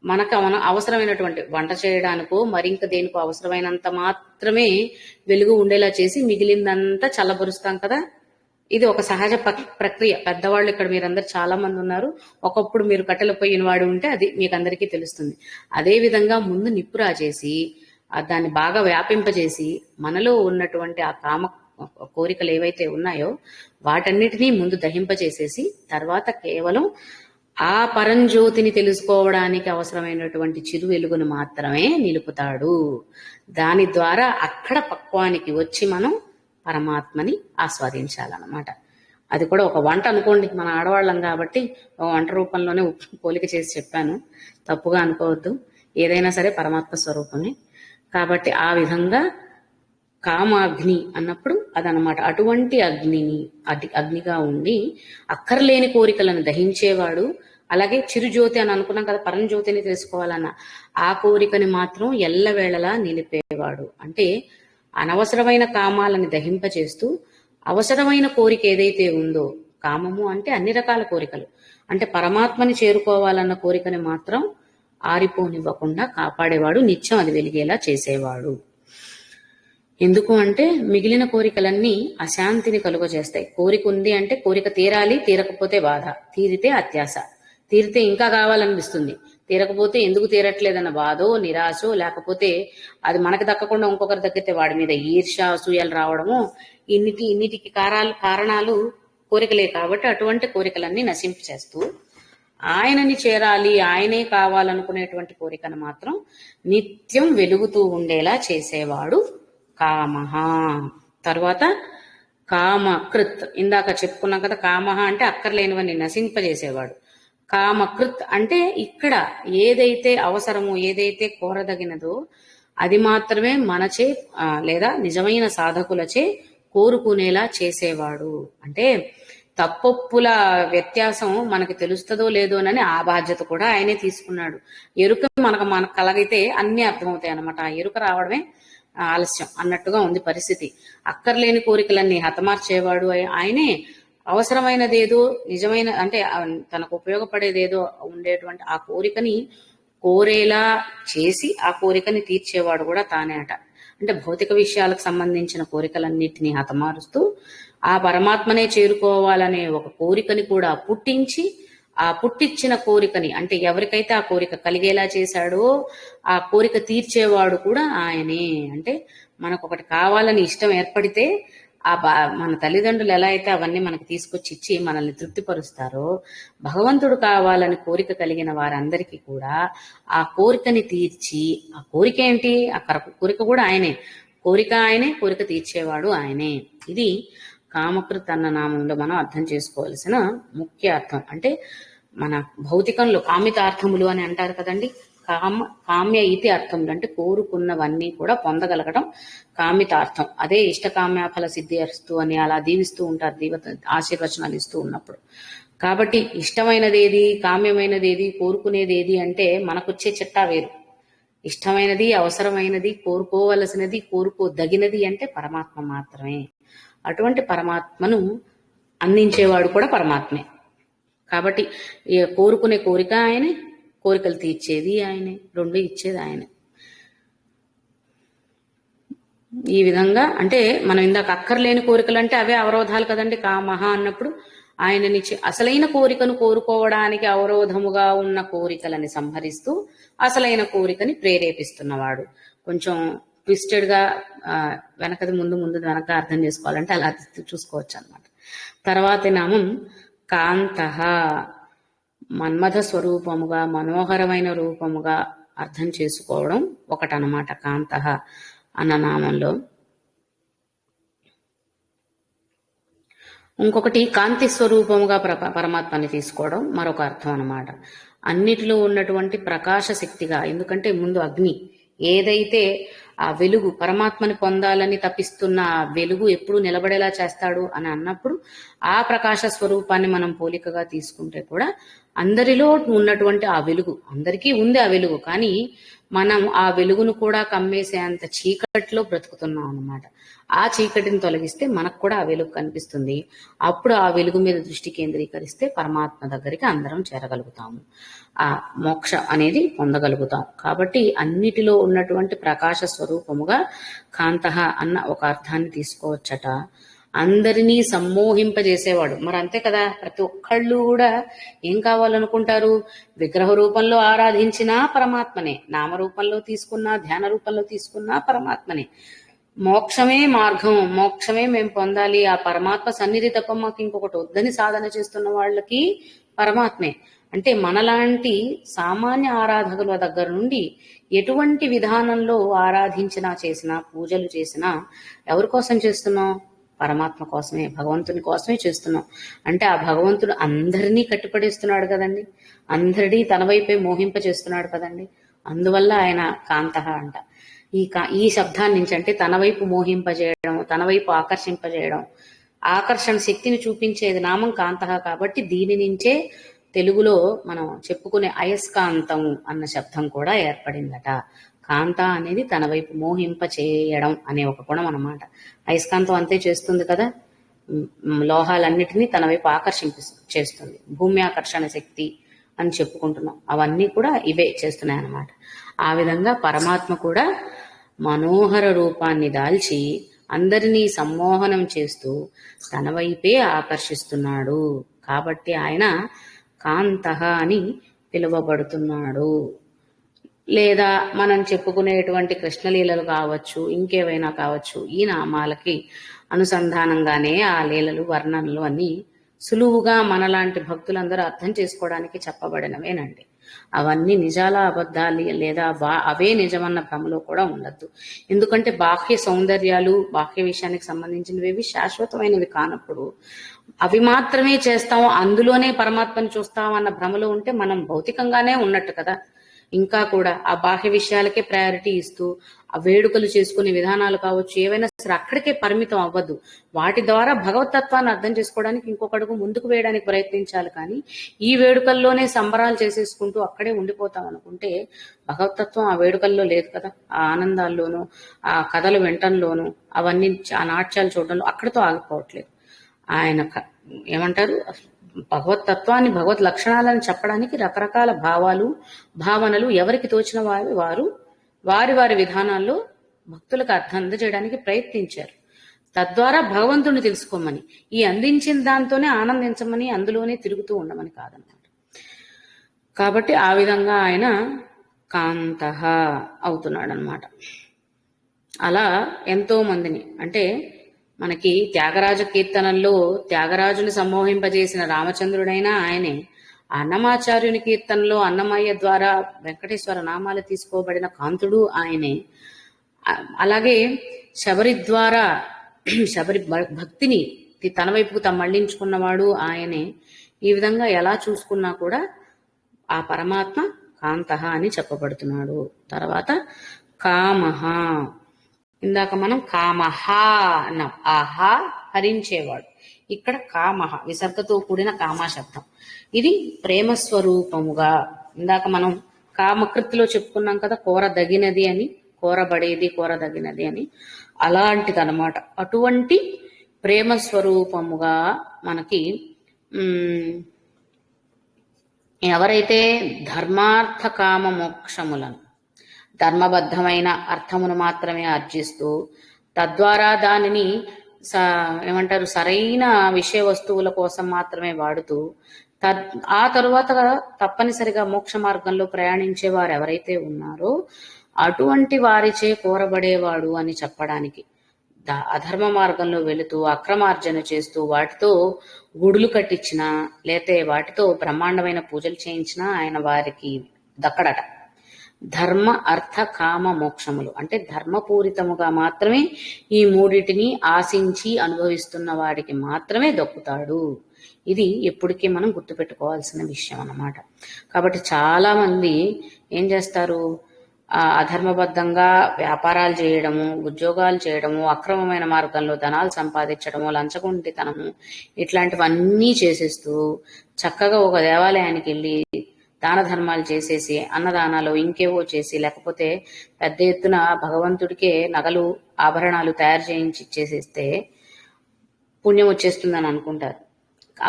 మనం అవసరమైనటువంటి వంట చేయడానికో మరింక దేనికో అవసరమైనంత మాత్రమే వెలుగు ఉండేలా చేసి మిగిలిందంతా చల్లబరుస్తాం కదా. ఇది ఒక సహజ ప్రక్రియ. పెద్దవాళ్ళు ఇక్కడ మీరందరూ చాలా మంది ఉన్నారు, ఒకప్పుడు మీరు కట్టెల పొయ్యిన వాడు ఉంటే అది మీకు అందరికీ తెలుస్తుంది. అదే విధంగా ముందు నిప్పు రాజేసి దాన్ని బాగా వ్యాపింపజేసి మనలో ఉన్నటువంటి ఆ కామ కోరికలు ఏవైతే ఉన్నాయో వాటన్నిటినీ ముందు దహింపజేసేసి తర్వాత కేవలం ఆ పరంజ్యోతిని తెలుసుకోవడానికి అవసరమైనటువంటి చిరు వెలుగును మాత్రమే నిలుపుతాడు. దాని ద్వారా అక్కడ పక్వానికి వచ్చి మనం పరమాత్మని ఆస్వాదించాలన్నమాట. అది కూడా ఒక వంట అనుకోండి, మన ఆడవాళ్ళం కాబట్టి ఒక వంట రూపంలోనే పోలిక చేసి చెప్పాను, తప్పుగా అనుకోవద్దు. ఏదైనా సరే పరమాత్మ స్వరూపమే. కాబట్టి ఆ విధంగా కామాగ్ని అన్నప్పుడు అదనమాట. అటువంటి అగ్నిగా ఉండి అక్కర్లేని కోరికలను దహించేవాడు. అలాగే చిరుజ్యోతి అని అనుకున్నాం కదా, పరంజ్యోతిని తెలుసుకోవాలన్న ఆ కోరికని మాత్రం ఎల్లవేళలా నిలిపేవాడు. అంటే అనవసరమైన కామాలని దహింపచేస్తూ అవసరమైన కోరిక ఏదైతే ఉందో, కామము అంటే అన్ని రకాల కోరికలు, అంటే పరమాత్మని చేరుకోవాలన్న కోరికని మాత్రం ఆరిపోనివ్వకుండా కాపాడేవాడు, నిత్యం అది వెలిగేలా చేసేవాడు. ఎందుకు అంటే మిగిలిన కోరికలన్నీ అశాంతిని కలుగజేస్తాయి. కోరిక ఉంది అంటే కోరిక తీరాలి, తీరకపోతే బాధ, తీరితే అత్యాశ, తీరితే ఇంకా కావాలనిపిస్తుంది, తీరకపోతే ఎందుకు తీరట్లేదన్న బాధో నిరాశో, లేకపోతే అది మనకు దక్కకుండా ఇంకొకరు దక్కితే వాడి మీద ఈర్ష్య అసూయలు రావడము, ఇన్నిటికి కారణాలు కోరికలే. కాబట్టి అటువంటి కోరికలన్నీ నశింపచేస్తూ ఆయనని చేరాలి, ఆయనే కావాలనుకునేటువంటి కోరికను మాత్రం నిత్యం వెలుగుతూ ఉండేలా చేసేవాడు కామః. తర్వాత కామకృత్, ఇందాక చెప్పుకున్నాం కదా, కామః అంటే అక్కర్లేనివని నశింపజేసేవాడు. కామకృత్ అంటే ఇక్కడ ఏదైతే అవసరమో, ఏదైతే కోరదగినదో అది మాత్రమే మనచే లేదా నిజమైన సాధకులచే కోరుకునేలా చేసేవాడు. అంటే తప్పొప్పుల వ్యత్యాసం మనకి తెలుస్తుందో లేదోనని ఆ బాధ్యత కూడా ఆయనే తీసుకున్నాడు. ఎరుక మనకు కలిగితే అన్ని అర్థమవుతాయి అన్నమాట. ఆ ఎరుక రావడమే ఆలస్యం అన్నట్టుగా ఉంది పరిస్థితి. అక్కర్లేని కోరికలన్నీ హతమార్చేవాడు ఆయనే. అవసరమైనదేదో, నిజమైన అంటే తనకు ఉపయోగపడేదేదో ఉండేటువంటి ఆ కోరికని కోరేలా చేసి ఆ కోరికని తీర్చేవాడు కూడా తానే అట. అంటే భౌతిక విషయాలకు సంబంధించిన కోరికలన్నిటినీ హతమారుస్తూ ఆ పరమాత్మనే చేరుకోవాలనే ఒక కోరికని కూడా పుట్టించి, ఆ పుట్టించిన కోరికని అంటే ఎవరికైతే ఆ కోరిక కలిగేలా చేశాడో ఆ కోరిక తీర్చేవాడు కూడా ఆయనే. అంటే మనకు ఒకటి కావాలని ఇష్టం ఏర్పడితే మన తల్లిదండ్రులు ఎలా అయితే అవన్నీ మనకు తీసుకొచ్చి ఇచ్చి మనల్ని తృప్తిపరుస్తారో, భగవంతుడు కావాలని కోరిక కలిగిన వారందరికీ కూడా ఆ కోరికని తీర్చి, ఆ కోరిక ఏంటి, ఆ కోరిక కూడా ఆయనే, కోరిక ఆయనే, కోరిక తీర్చేవాడు ఆయనే. ఇది కామకృత్ అన్న నామంలో మనం అర్థం చేసుకోవాల్సిన ముఖ్య అర్థం. అంటే మన భౌతికంలో కామితార్థములు అని అంటారు కదండి. కామ్య ఇతి అర్థములు అంటే కోరుకున్నవన్నీ కూడా పొందగలగడం కామితార్థం. అదే ఇష్టకామ్యాఫల సిద్ధి అస్తు అని అలా దీవిస్తూ ఉంటారు, ఆశీర్వచనాలు ఇస్తూ ఉన్నప్పుడు. కాబట్టి ఇష్టమైనదేది, కామ్యమైనదేది, కోరుకునేదేది అంటే మనకొచ్చే చిట్టా వేరు. ఇష్టమైనది, అవసరమైనది, కోరుకోవలసినది, కోరుకోదగినది అంటే పరమాత్మ మాత్రమే. అటువంటి పరమాత్మను అందించేవాడు కూడా పరమాత్మే. కాబట్టి కోరుకునే కోరిక ఆయనే, కోరికలు తీర్చేది ఆయనే, రెండు ఇచ్చేది ఆయనే. ఈ విధంగా అంటే మనం ఇందాక అక్కర్లేని కోరికలు అంటే అవే అవరోధాలు కదండి. కామః అన్నప్పుడు ఆయనని అసలైన కోరికను కోరుకోవడానికి అవరోధముగా ఉన్న కోరికలని సంహరిస్తూ అసలైన కోరికని ప్రేరేపిస్తున్నవాడు. కొంచెం ట్విస్టెడ్ గా వెనకది ముందు వెనక అర్థం చేసుకోవాలంటే అలా చూసుకోవచ్చు అన్నమాట. తర్వాతి నామం కాంతః, మన్మథ స్వరూపముగా, మనోహరమైన రూపముగా అర్థం చేసుకోవడం ఒకటనమాట కాంతః అన్న నామంలో. ఇంకొకటి కాంతి స్వరూపముగా పరమాత్మని తీసుకోవడం మరొక అర్థం అన్నమాట. అన్నిటిలో ఉన్నటువంటి ప్రకాశ శక్తిగా, ఎందుకంటే ముందు అగ్ని, ఏదైతే ఆ వెలుగు పరమాత్మని పొందాలని తప్పిస్తున్న ఆ వెలుగు ఎప్పుడు నిలబడేలా చేస్తాడు అని అన్నప్పుడు ఆ ప్రకాశ స్వరూపాన్ని మనం పోలికగా తీసుకుంటే కూడా అందరిలో ఉన్నటువంటి ఆ వెలుగు, అందరికీ ఉంది ఆ వెలుగు, కానీ మనం ఆ వెలుగును కూడా కమ్మేసే అంత చీకటిలో బ్రతుకుతున్నాం అన్నమాట. ఆ చీకటిని తొలగిస్తే మనకు కూడా ఆ వెలుగు కనిపిస్తుంది. అప్పుడు ఆ వెలుగు మీద దృష్టి కేంద్రీకరిస్తే పరమాత్మ దగ్గరికి అందరం చేరగలుగుతాము, ఆ మోక్ష అనేది పొందగలుగుతాం. కాబట్టి అన్నిటిలో ఉన్నటువంటి ప్రకాశ స్వరూపముగా కాంతః అన్న ఒక అర్థాన్ని తీసుకోవచ్చట. అందరినీ సమ్మోహింపజేసేవాడు. మరి అంతే కదా, ప్రతి ఒక్కళ్ళు కూడా ఏం కావాలనుకుంటారు, విగ్రహ రూపంలో ఆరాధించినా పరమాత్మనే, నామరూపంలో తీసుకున్నా, ధ్యాన రూపంలో తీసుకున్నా పరమాత్మనే. మోక్షమే మార్గం, మోక్షమే మేము పొందాలి, ఆ పరమాత్మ సన్నిధి తప్ప మాకు ఇంకొకటి వద్దని సాధన చేస్తున్న వాళ్ళకి పరమాత్మే. అంటే మనలాంటి సామాన్య ఆరాధకుల దగ్గర నుండి ఎటువంటి విధానంలో ఆరాధించినా, చేసినా, పూజలు చేసినా ఎవరి కోసం చేస్తున్నాం, పరమాత్మ కోసమే, భగవంతుని కోసమే చేస్తున్నాం. అంటే ఆ భగవంతుడు అందరినీ కట్టిపడేస్తున్నాడు కదండి, అందరినీ తన వైపే మోహింపచేస్తున్నాడు కదండి. అందువల్ల ఆయన కాంతః అంట. ఈ శబ్దాన్ని నుంచి అంటే తన వైపు మోహింపజేయడం, తన వైపు ఆకర్షింపజేయడం, ఆకర్షణ శక్తిని చూపించేది నామం కాంతః. కాబట్టి దీని నుంచే తెలుగులో మనం చెప్పుకునే అయస్కాంతం అన్న శబ్దం కూడా ఏర్పడిందట. కాంత అనేది తన వైపు మోహింప చేయడం అనే ఒక గుణం అన్నమాట. అయస్కాంతం అంతే చేస్తుంది కదా, లోహాలన్నిటినీ తన వైపు చేస్తుంది. భూమి ఆకర్షణ శక్తి అని చెప్పుకుంటున్నాం, అవన్నీ కూడా ఇవే చేస్తున్నాయి అన్నమాట. ఆ విధంగా పరమాత్మ కూడా మనోహర రూపాన్ని దాల్చి అందరినీ సమ్మోహనం చేస్తూ తన వైపే ఆకర్షిస్తున్నాడు. కాబట్టి ఆయన కాంతః అని పిలువబడుతున్నాడు. లేదా మనం చెప్పుకునేటువంటి కృష్ణలీలలు కావచ్చు, ఇంకేవైనా కావచ్చు, ఈ నామాలకి అనుసంధానంగానే ఆ లీలలు, వర్ణనలు అన్ని సులువుగా మనలాంటి భక్తులందరూ అర్థం చేసుకోవడానికి చెప్పబడినవేనండి. అవన్నీ నిజాల అబద్ధాలు లేదా అవే నిజమన్న భ్రమలో కూడా ఉండద్దు. ఎందుకంటే బాహ్య సౌందర్యాలు బాహ్య విషయానికి సంబంధించినవి శాశ్వతమైనవి కానప్పుడు అవి మాత్రమే చేస్తాం, అందులోనే పరమాత్మని చూస్తాం అన్న భ్రమలో ఉంటే మనం భౌతికంగానే ఉన్నట్టు కదా. ఇంకా కూడా ఆ బాహ్య విషయాలకే ప్రయారిటీ ఇస్తూ ఆ వేడుకలు చేసుకునే విధానాలు కావచ్చు, ఏవైనా సరే అక్కడికే పరిమితం అవ్వద్దు. వాటి ద్వారా భగవతత్వాన్ని అర్థం చేసుకోవడానికి ఇంకొక అడుగు ముందుకు వేయడానికి ప్రయత్నించాలి. కానీ ఈ వేడుకల్లోనే సంబరాలు చేసేసుకుంటూ అక్కడే ఉండిపోతాం అనుకుంటే భగవతత్వం ఆ వేడుకల్లో లేదు కదా. ఆ ఆనందాల్లోనూ ఆ కథలు వినటంలోనూ అవన్నీ ఆ నాట్యాలు చూడడంలో అక్కడితో ఆగిపోవట్లేదు. ఆయన ఏమంటారు, భగవతత్వాన్ని భగవత్ లక్షణాలను చెప్పడానికి రకరకాల భావాలు భావనలు ఎవరికి తోచిన వారు వారి వారి విధానాల్లో భక్తులకు అర్థం అందజేయడానికి ప్రయత్నించారు. తద్వారా భగవంతుడిని తెలుసుకోమని, ఈ అందించిన దాంతోనే ఆనందించమని, అందులోనే తిరుగుతూ ఉండమని కాదనమాట. కాబట్టి ఆ విధంగా ఆయన కాంతః అవుతున్నాడు అనమాట. అలా ఎంతో మందిని, అంటే మనకి త్యాగరాజ కీర్తనల్లో త్యాగరాజుని సమ్మోహింపజేసిన రామచంద్రుడైనా ఆయనే, అన్నమాచార్యుని కీర్తనలో అన్నమయ్య ద్వారా వెంకటేశ్వర నామాలు తీసుకోబడిన కాంతుడు ఆయనే. అలాగే శబరి ద్వారా శబరి భక్తిని తన వైపుకు మళ్లించుకున్నవాడు ఆయనే. ఈ విధంగా ఎలా చూసుకున్నా కూడా ఆ పరమాత్మ కాంతః అని చెప్పబడుతున్నాడు. తర్వాత కామః, ఇందాక మనం కామః అన్నాం, ఆహా హరించేవాడు. ఇక్కడ కామః విసర్గతో కూడిన కామ శబ్దం, ఇది ప్రేమ స్వరూపముగా. ఇందాక మనం కామకృతిలో చెప్పుకున్నాం కదా, కోరదగినది అని, కోరబడేది కోరదగినది అని, అలాంటిదన్నమాట. అటువంటి ప్రేమ స్వరూపముగా మనకి ఎవరైతే ధర్మార్థ కామ మోక్షములను ధర్మబద్ధమైన అర్థమును మాత్రమే ఆర్జిస్తూ తద్వారా దానిని ఏమంటారు సరైన విషయ వస్తువుల కోసం మాత్రమే వాడుతూ ఆ తరువాత తప్పనిసరిగా మోక్ష మార్గంలో ప్రయాణించే వారు ఎవరైతే ఉన్నారో అటువంటి వారిచే కోరబడేవాడు అని చెప్పడానికి, అధర్మ మార్గంలో వెళుతూ అక్రమార్జన చేస్తూ వాటితో గుడులు కట్టించినా లేతే వాటితో బ్రహ్మాండమైన పూజలు చేయించినా ఆయన వారికి దక్కడట. ధర్మ అర్థ కామ మోక్షములు అంటే ధర్మపూరితముగా మాత్రమే ఈ మూడిటిని ఆశించి అనుభవిస్తున్న వాడికి మాత్రమే దక్కుతాడు. ఇది ఎప్పటికీ మనం గుర్తుపెట్టుకోవాల్సిన విషయం అన్నమాట. కాబట్టి చాలా మంది ఏం చేస్తారు, అధర్మబద్ధంగా వ్యాపారాలు చేయడము, ఉద్యోగాలు చేయడము, అక్రమమైన మార్గంలో ధనాలు సంపాదించడము, లంచగొండితనము, ఇట్లాంటివన్నీ చేసేస్తూ చక్కగా ఒక దేవాలయానికి వెళ్ళి దాన ధర్మాలు చేసేసి అన్నదానాలు ఇంకేవో చేసి లేకపోతే పెద్ద ఎత్తున భగవంతుడికే నగలు ఆభరణాలు తయారు చేయించి ఇచ్చేసేస్తే పుణ్యం వచ్చేస్తుందని అనుకుంటారు.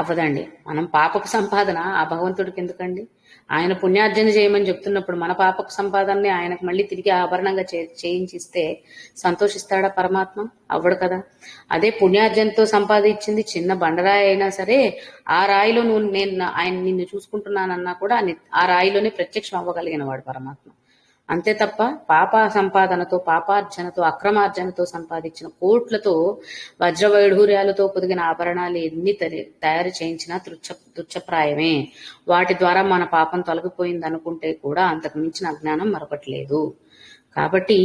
అవ్వదండి. మనం పాపపు సంపాదన ఆ భగవంతుడికి ఎందుకండి? ఆయన పుణ్యార్జన చేయమని చెప్తున్నప్పుడు మన పాపపు సంపాదనని ఆయనకు మళ్ళీ తిరిగి ఆభరణంగా చేయించిస్తే సంతోషిస్తాడా పరమాత్మ? అవ్వడు కదా. అదే పుణ్యార్జనతో సంపాదించింది చిన్న బండరాయి అయినా సరే ఆ రాయిలో ఆయన నిన్ను చూసుకుంటున్నానన్నా కూడా ఆ రాయిలోనే ప్రత్యక్షం అవ్వగలిగిన వాడు పరమాత్మ. అంతే తప్ప పాప సంపాదనతో పాపార్జనతో అక్రమార్జనతో సంపాదించిన కోట్లతో వజ్రవైఢూర్యాలతో పొదిగిన ఆభరణాలు ఎన్ని తయారు చేయించినా తుచ్చప్రాయమే. వాటి ద్వారా మన పాపం తొలగిపోయింది అనుకుంటే కూడా అంతకు మించిన అజ్ఞానం మరొకటి లేదు. కాబట్టి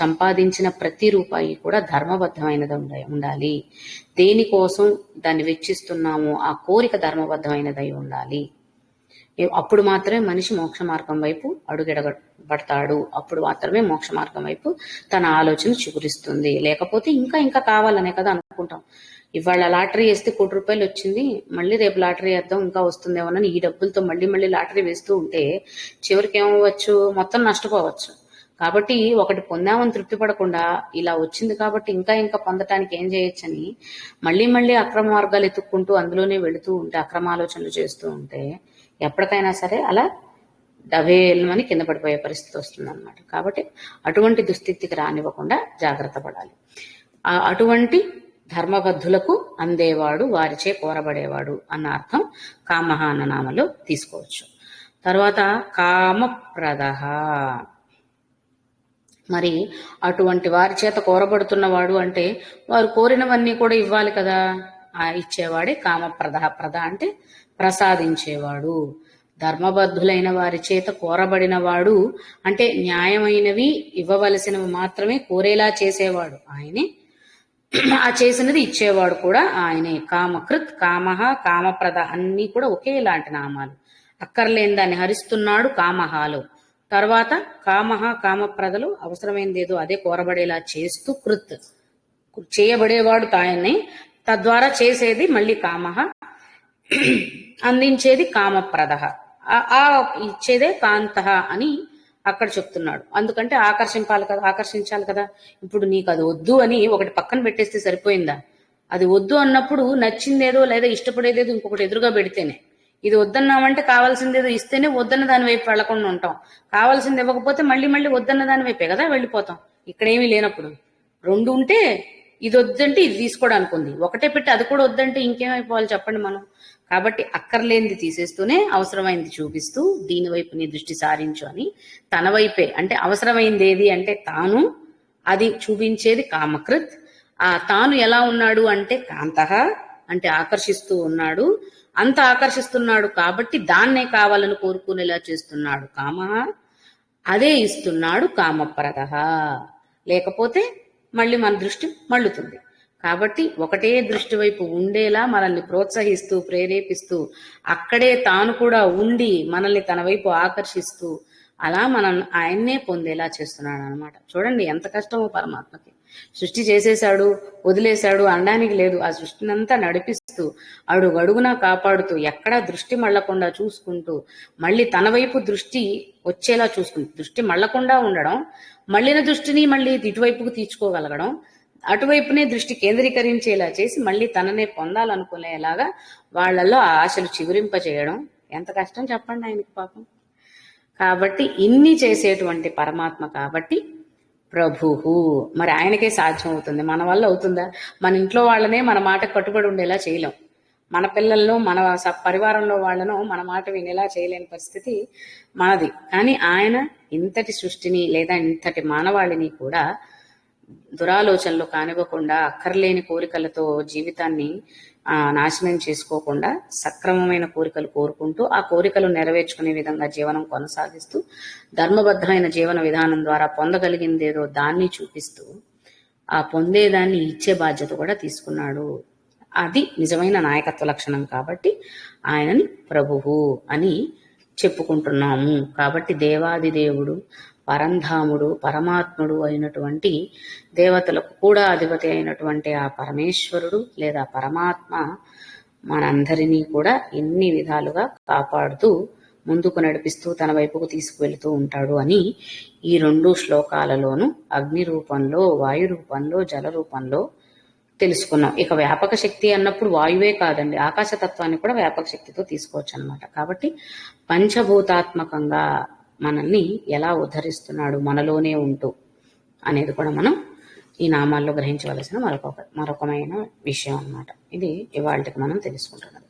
సంపాదించిన ప్రతి రూపాయి కూడా ధర్మబద్ధమైనది ఉండాలి. దేనికోసం దాన్ని వెచ్చిస్తున్నామో ఆ కోరిక ధర్మబద్ధమైనదై ఉండాలి. అప్పుడు మాత్రమే మనిషి మోక్ష మార్గం వైపు అడుగెడబడతాడు. అప్పుడు మాత్రమే మోక్ష మార్గం వైపు తన ఆలోచన చిగురిస్తుంది. లేకపోతే ఇంకా ఇంకా కావాలనే కదా అనుకుంటాం. ఇవాళ లాటరీ వేస్తే ₹1,00,00,000 వచ్చింది, మళ్ళీ రేపు లాటరీ వేద్దాం ఇంకా వస్తుందేమోనని ఈ డబ్బులతో మళ్ళీ మళ్ళీ లాటరీ వేస్తూ ఉంటే చివరికి ఏమవ్వచ్చు, మొత్తం నష్టపోవచ్చు. కాబట్టి ఒకటి పొందామని తృప్తి పడకుండా ఇలా వచ్చింది కాబట్టి ఇంకా ఇంకా పొందటానికి ఏం చేయొచ్చని మళ్ళీ మళ్ళీ అక్రమ మార్గాలు ఎత్తుక్కుంటూ అందులోనే వెళుతూ ఉంటే అక్రమాలోచనలు చేస్తూ ఉంటే ఎప్పటికైనా సరే అలా డబేల్మని కింద పడిపోయే పరిస్థితి వస్తుంది అనమాట. కాబట్టి అటువంటి దుస్థితికి రానివ్వకుండా జాగ్రత్త పడాలి. అటువంటి ధర్మబద్ధులకు అందేవాడు, వారిచే కోరబడేవాడు అన్న అర్థం కామః అన్న నామలో తీసుకోవచ్చు. తర్వాత కామప్రదః, మరి అటువంటి వారి చేత కోరబడుతున్నవాడు అంటే వారు కోరినవన్నీ కూడా ఇవ్వాలి కదా. ఇచ్చేవాడే కామప్రద. ప్రద అంటే ప్రసాదించేవాడు. ధర్మబద్ధులైన వారి చేత కోరబడిన వాడు అంటే న్యాయమైనవి ఇవ్వవలసినవి మాత్రమే కోరేలా చేసేవాడు ఆయనే. ఆ చేసినది ఇచ్చేవాడు కూడా ఆయనే. కామకృత్, కామహ, కామప్రద అన్నీ కూడా ఒకేలాంటి నామాలు. అక్కర్లేని దాన్ని హరిస్తున్నాడు కామహాలో. తర్వాత కామహ, కామప్రదలు అవసరమైనది ఏదో అదే కోరబడేలా చేస్తూ కృత్ చేయబడేవాడు తాయనే. తద్వారా చేసేది మళ్ళీ కామహ, అందించేది కామప్రద, ఆ ఇచ్చేదే కాంతః అని అక్కడ చెప్తున్నాడు. అందుకంటే ఆకర్షించాలి కదా. ఇప్పుడు నీకు అది వద్దు అని ఒకటి పక్కన పెట్టేస్తే సరిపోయిందా? అది వద్దు అన్నప్పుడు నచ్చిందేదో లేదా ఇష్టపడేదేదో ఇంకొకటి ఎదురుగా పెడితేనే. ఇది వద్దన్నామంటే కావాల్సిందేదో ఇస్తేనే వద్దన్న దాని వైపు వెళ్లకుండా ఉంటాం. కావాల్సింది ఇవ్వకపోతే మళ్ళీ మళ్ళీ వద్దన్న దాని వైపే కదా వెళ్ళిపోతాం. ఇక్కడేమీ లేనప్పుడు రెండు ఉంటే ఇది వద్దంటే ఇది తీసుకోవడానికి ఉంది, ఒకటే పెట్టి అది కూడా వద్దంటే ఇంకేమైపోవాలి చెప్పండి మనం. కాబట్టి అక్కర్లేనిది తీసేస్తూనే అవసరమైంది చూపిస్తూ దీని వైపు నీ దృష్టి సారించు అని తన వైపే అంటే అవసరమైంది ఏది అంటే తాను, అది చూపించేది కామకృత్. ఆ తాను ఎలా ఉన్నాడు అంటే కాంతః అంటే ఆకర్షిస్తూ ఉన్నాడు. అంత ఆకర్షిస్తున్నాడు కాబట్టి దాన్నే కావాలని కోరుకునేలా చేస్తున్నాడు కామః. అదే ఇస్తున్నాడు కామప్రద. లేకపోతే మళ్ళీ మన దృష్టి మళ్ళుతుంది. కాబట్టి ఒకటే దృష్టి వైపు ఉండేలా మనల్ని ప్రోత్సహిస్తూ ప్రేరేపిస్తూ అక్కడే తాను కూడా ఉండి మనల్ని తన వైపు ఆకర్షిస్తూ అలా మనం ఆయన్నే పొందేలా చేస్తున్నాడు అనమాట. చూడండి ఎంత కష్టమో పరమాత్మకి. సృష్టి చేసేశాడు వదిలేశాడు అనడానికి లేదు. ఆ సృష్టిని అంతా నడిపిస్తూ అడుగడుగునా కాపాడుతూ ఎక్కడా దృష్టి మళ్ళకుండా చూసుకుంటూ మళ్ళీ తన వైపు దృష్టి వచ్చేలా చూసుకుంటూ దృష్టి మళ్ళకుండా ఉండడం, మళ్ళిన దృష్టిని మళ్ళీ ఇటువైపుకు తీర్చుకోగలగడం, అటువైపునే దృష్టి కేంద్రీకరించేలా చేసి మళ్ళీ తననే పొందాలనుకునేలాగా వాళ్లలో ఆ ఆశలు చిగురింపజేయడం ఎంత కష్టం చెప్పండి ఆయనకి పాపం. కాబట్టి ఇన్ని చేసేటువంటి పరమాత్మ కాబట్టి ప్రభువు. మరి ఆయనకే సాధ్యం అవుతుంది, మన వల్ల అవుతుందా? మన ఇంట్లో వాళ్ళనే మన మాటకు కట్టుబడి ఉండేలా చేయలేం. మన పిల్లలను మన పరివారంలో వాళ్ళను మన మాట వినేలా చేయలేని పరిస్థితి మనది. కానీ ఆయన ఇంతటి సృష్టిని లేదా ఇంతటి మానవాళిని కూడా దురాలోచనలు కానివ్వకుండా అక్కర్లేని కోరికలతో జీవితాన్ని నాశనం చేసుకోకుండా సక్రమమైన కోరికలు కోరుకుంటూ ఆ కోరికలు నెరవేర్చుకునే విధంగా జీవనం కొనసాగిస్తూ ధర్మబద్ధమైన జీవన విధానం ద్వారా పొందగలిగిందేదో దాన్ని చూపిస్తూ ఆ పొందేదాన్ని ఇచ్చే బాధ్యత కూడా తీసుకున్నాడు. అది నిజమైన నాయకత్వ లక్షణం. కాబట్టి ఆయనని ప్రభువు అని చెప్పుకుంటున్నాము. కాబట్టి దేవాది దేవుడు, పరంధాముడు, పరమాత్ముడు అయినటువంటి దేవతలకు కూడా అధిపతి అయినటువంటి ఆ పరమేశ్వరుడు లేదా పరమాత్మ మనందరినీ కూడా ఎన్ని విధాలుగా కాపాడుతూ ముందుకు నడిపిస్తూ తన వైపుకు తీసుకువెళుతూ ఉంటాడు అని ఈ 2 శ్లోకాలలోనూ అగ్ని రూపంలో, వాయు రూపంలో, జల రూపంలో తెలుసుకున్నాం. ఇక వ్యాపక శక్తి అన్నప్పుడు వాయువే కాదండి, ఆకాశతత్వాన్ని కూడా వ్యాపక శక్తితో తీసుకోవచ్చు అనమాట. కాబట్టి పంచభూతాత్మకంగా మనల్ని ఎలా ఉద్ధరిస్తున్నాడు మనలోనే ఉంటూ అనేది కూడా మనం ఈ నామాల్లో గ్రహించవలసిన మరొకమైన విషయం అన్నమాట. ఇది ఇవాళకి మనం తెలుసుకుంటున్నాం.